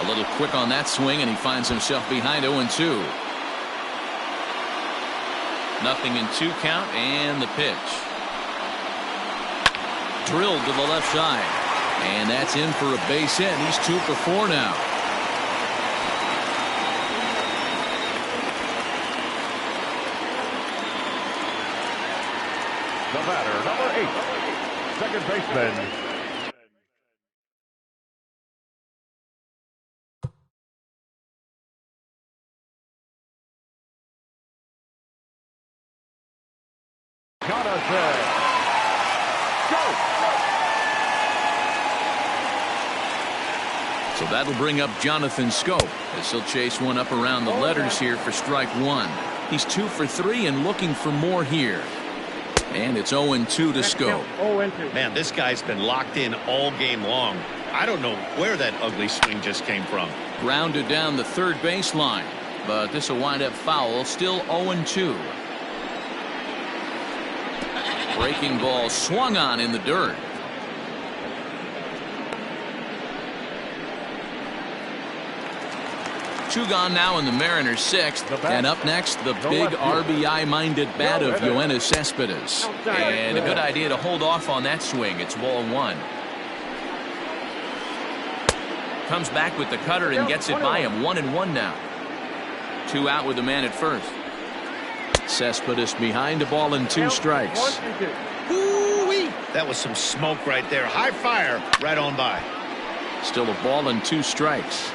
A little quick on that swing, and he finds himself behind 0-2. Nothing in 2 count, and the pitch. Drilled to the left side. And that's in for a base hit. He's 2 for 4 now. The batter, number 8, second baseman, So that'll bring up Jonathan Schoop as he'll chase one up around the letters here for strike 1. He's 2 for 3 and looking for more here. And it's 0-2 to Schoop. Man, this guy's been locked in all game long. I don't know where that ugly swing just came from. Grounded down the third baseline, but this will wind up foul. Still 0-2. Breaking ball swung on in the dirt. Two gone now in the Mariners' 6th. And up next, the big RBI-minded bat of Yoenis Cespedes. And a good idea to hold off on that swing. It's ball 1. Comes back with the cutter and gets it by him. 1-1 now. 2 out with the man at first. Cespedes behind a ball and 2 strikes. Ooh-wee. That was some smoke right there. High fire right on by. Still a ball and 2 strikes.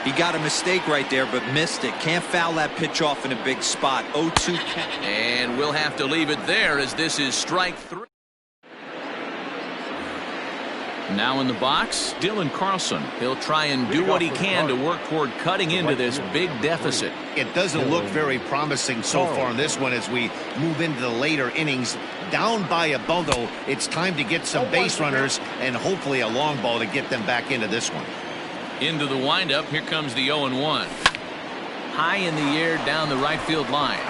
He got a mistake right there, but missed it. Can't foul that pitch off in a big spot. 0-2 count. And we'll have to leave it there as this is strike 3. Now in the box, Dylan Carlson. He'll try and do what he can to work toward cutting into this big deficit. It doesn't look very promising so far in this one as we move into the later innings. Down by a bundle, it's time to get some base runners and hopefully a long ball to get them back into this one. Into the windup, here comes the 0-1. High in the air down the right field line.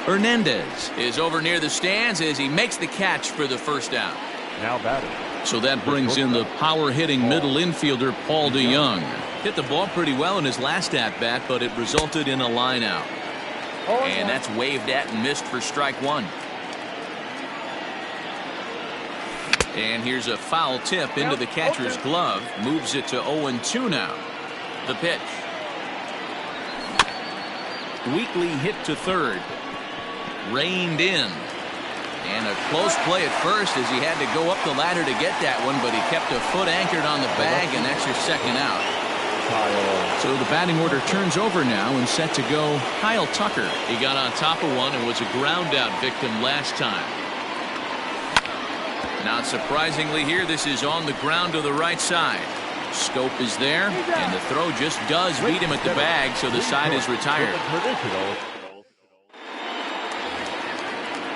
Hernandez is over near the stands as he makes the catch for the first out. Now batting. So that brings in the power-hitting middle infielder Paul DeYoung. Hit the ball pretty well in his last at-bat, but it resulted in a line out. And that's waved at and missed for strike 1. And here's a foul tip into the catcher's glove. Moves it to 0-2 now. The pitch. Weakly hit to third. Reined in. And a close play at first as he had to go up the ladder to get that one, but he kept a foot anchored on the bag, and that's your second out. Kyle. So the batting order turns over now and set to go Kyle Tucker. He got on top of one and was a ground out victim last time. Not surprisingly here, this is on the ground to the right side. Scope is there, and the throw just does beat him at the bag, so the side is retired.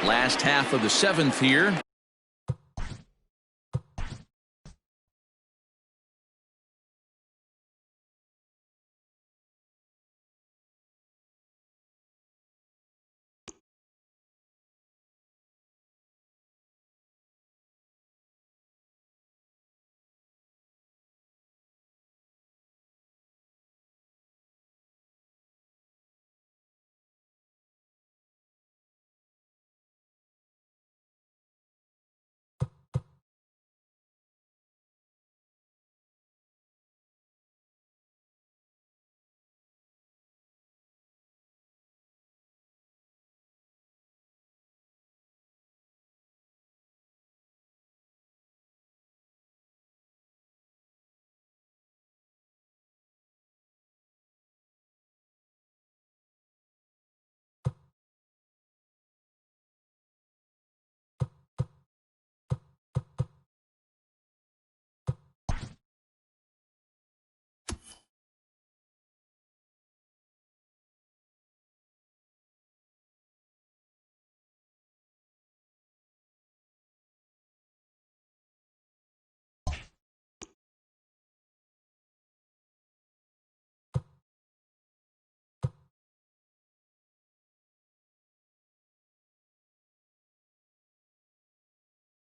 Last half of the 7th here.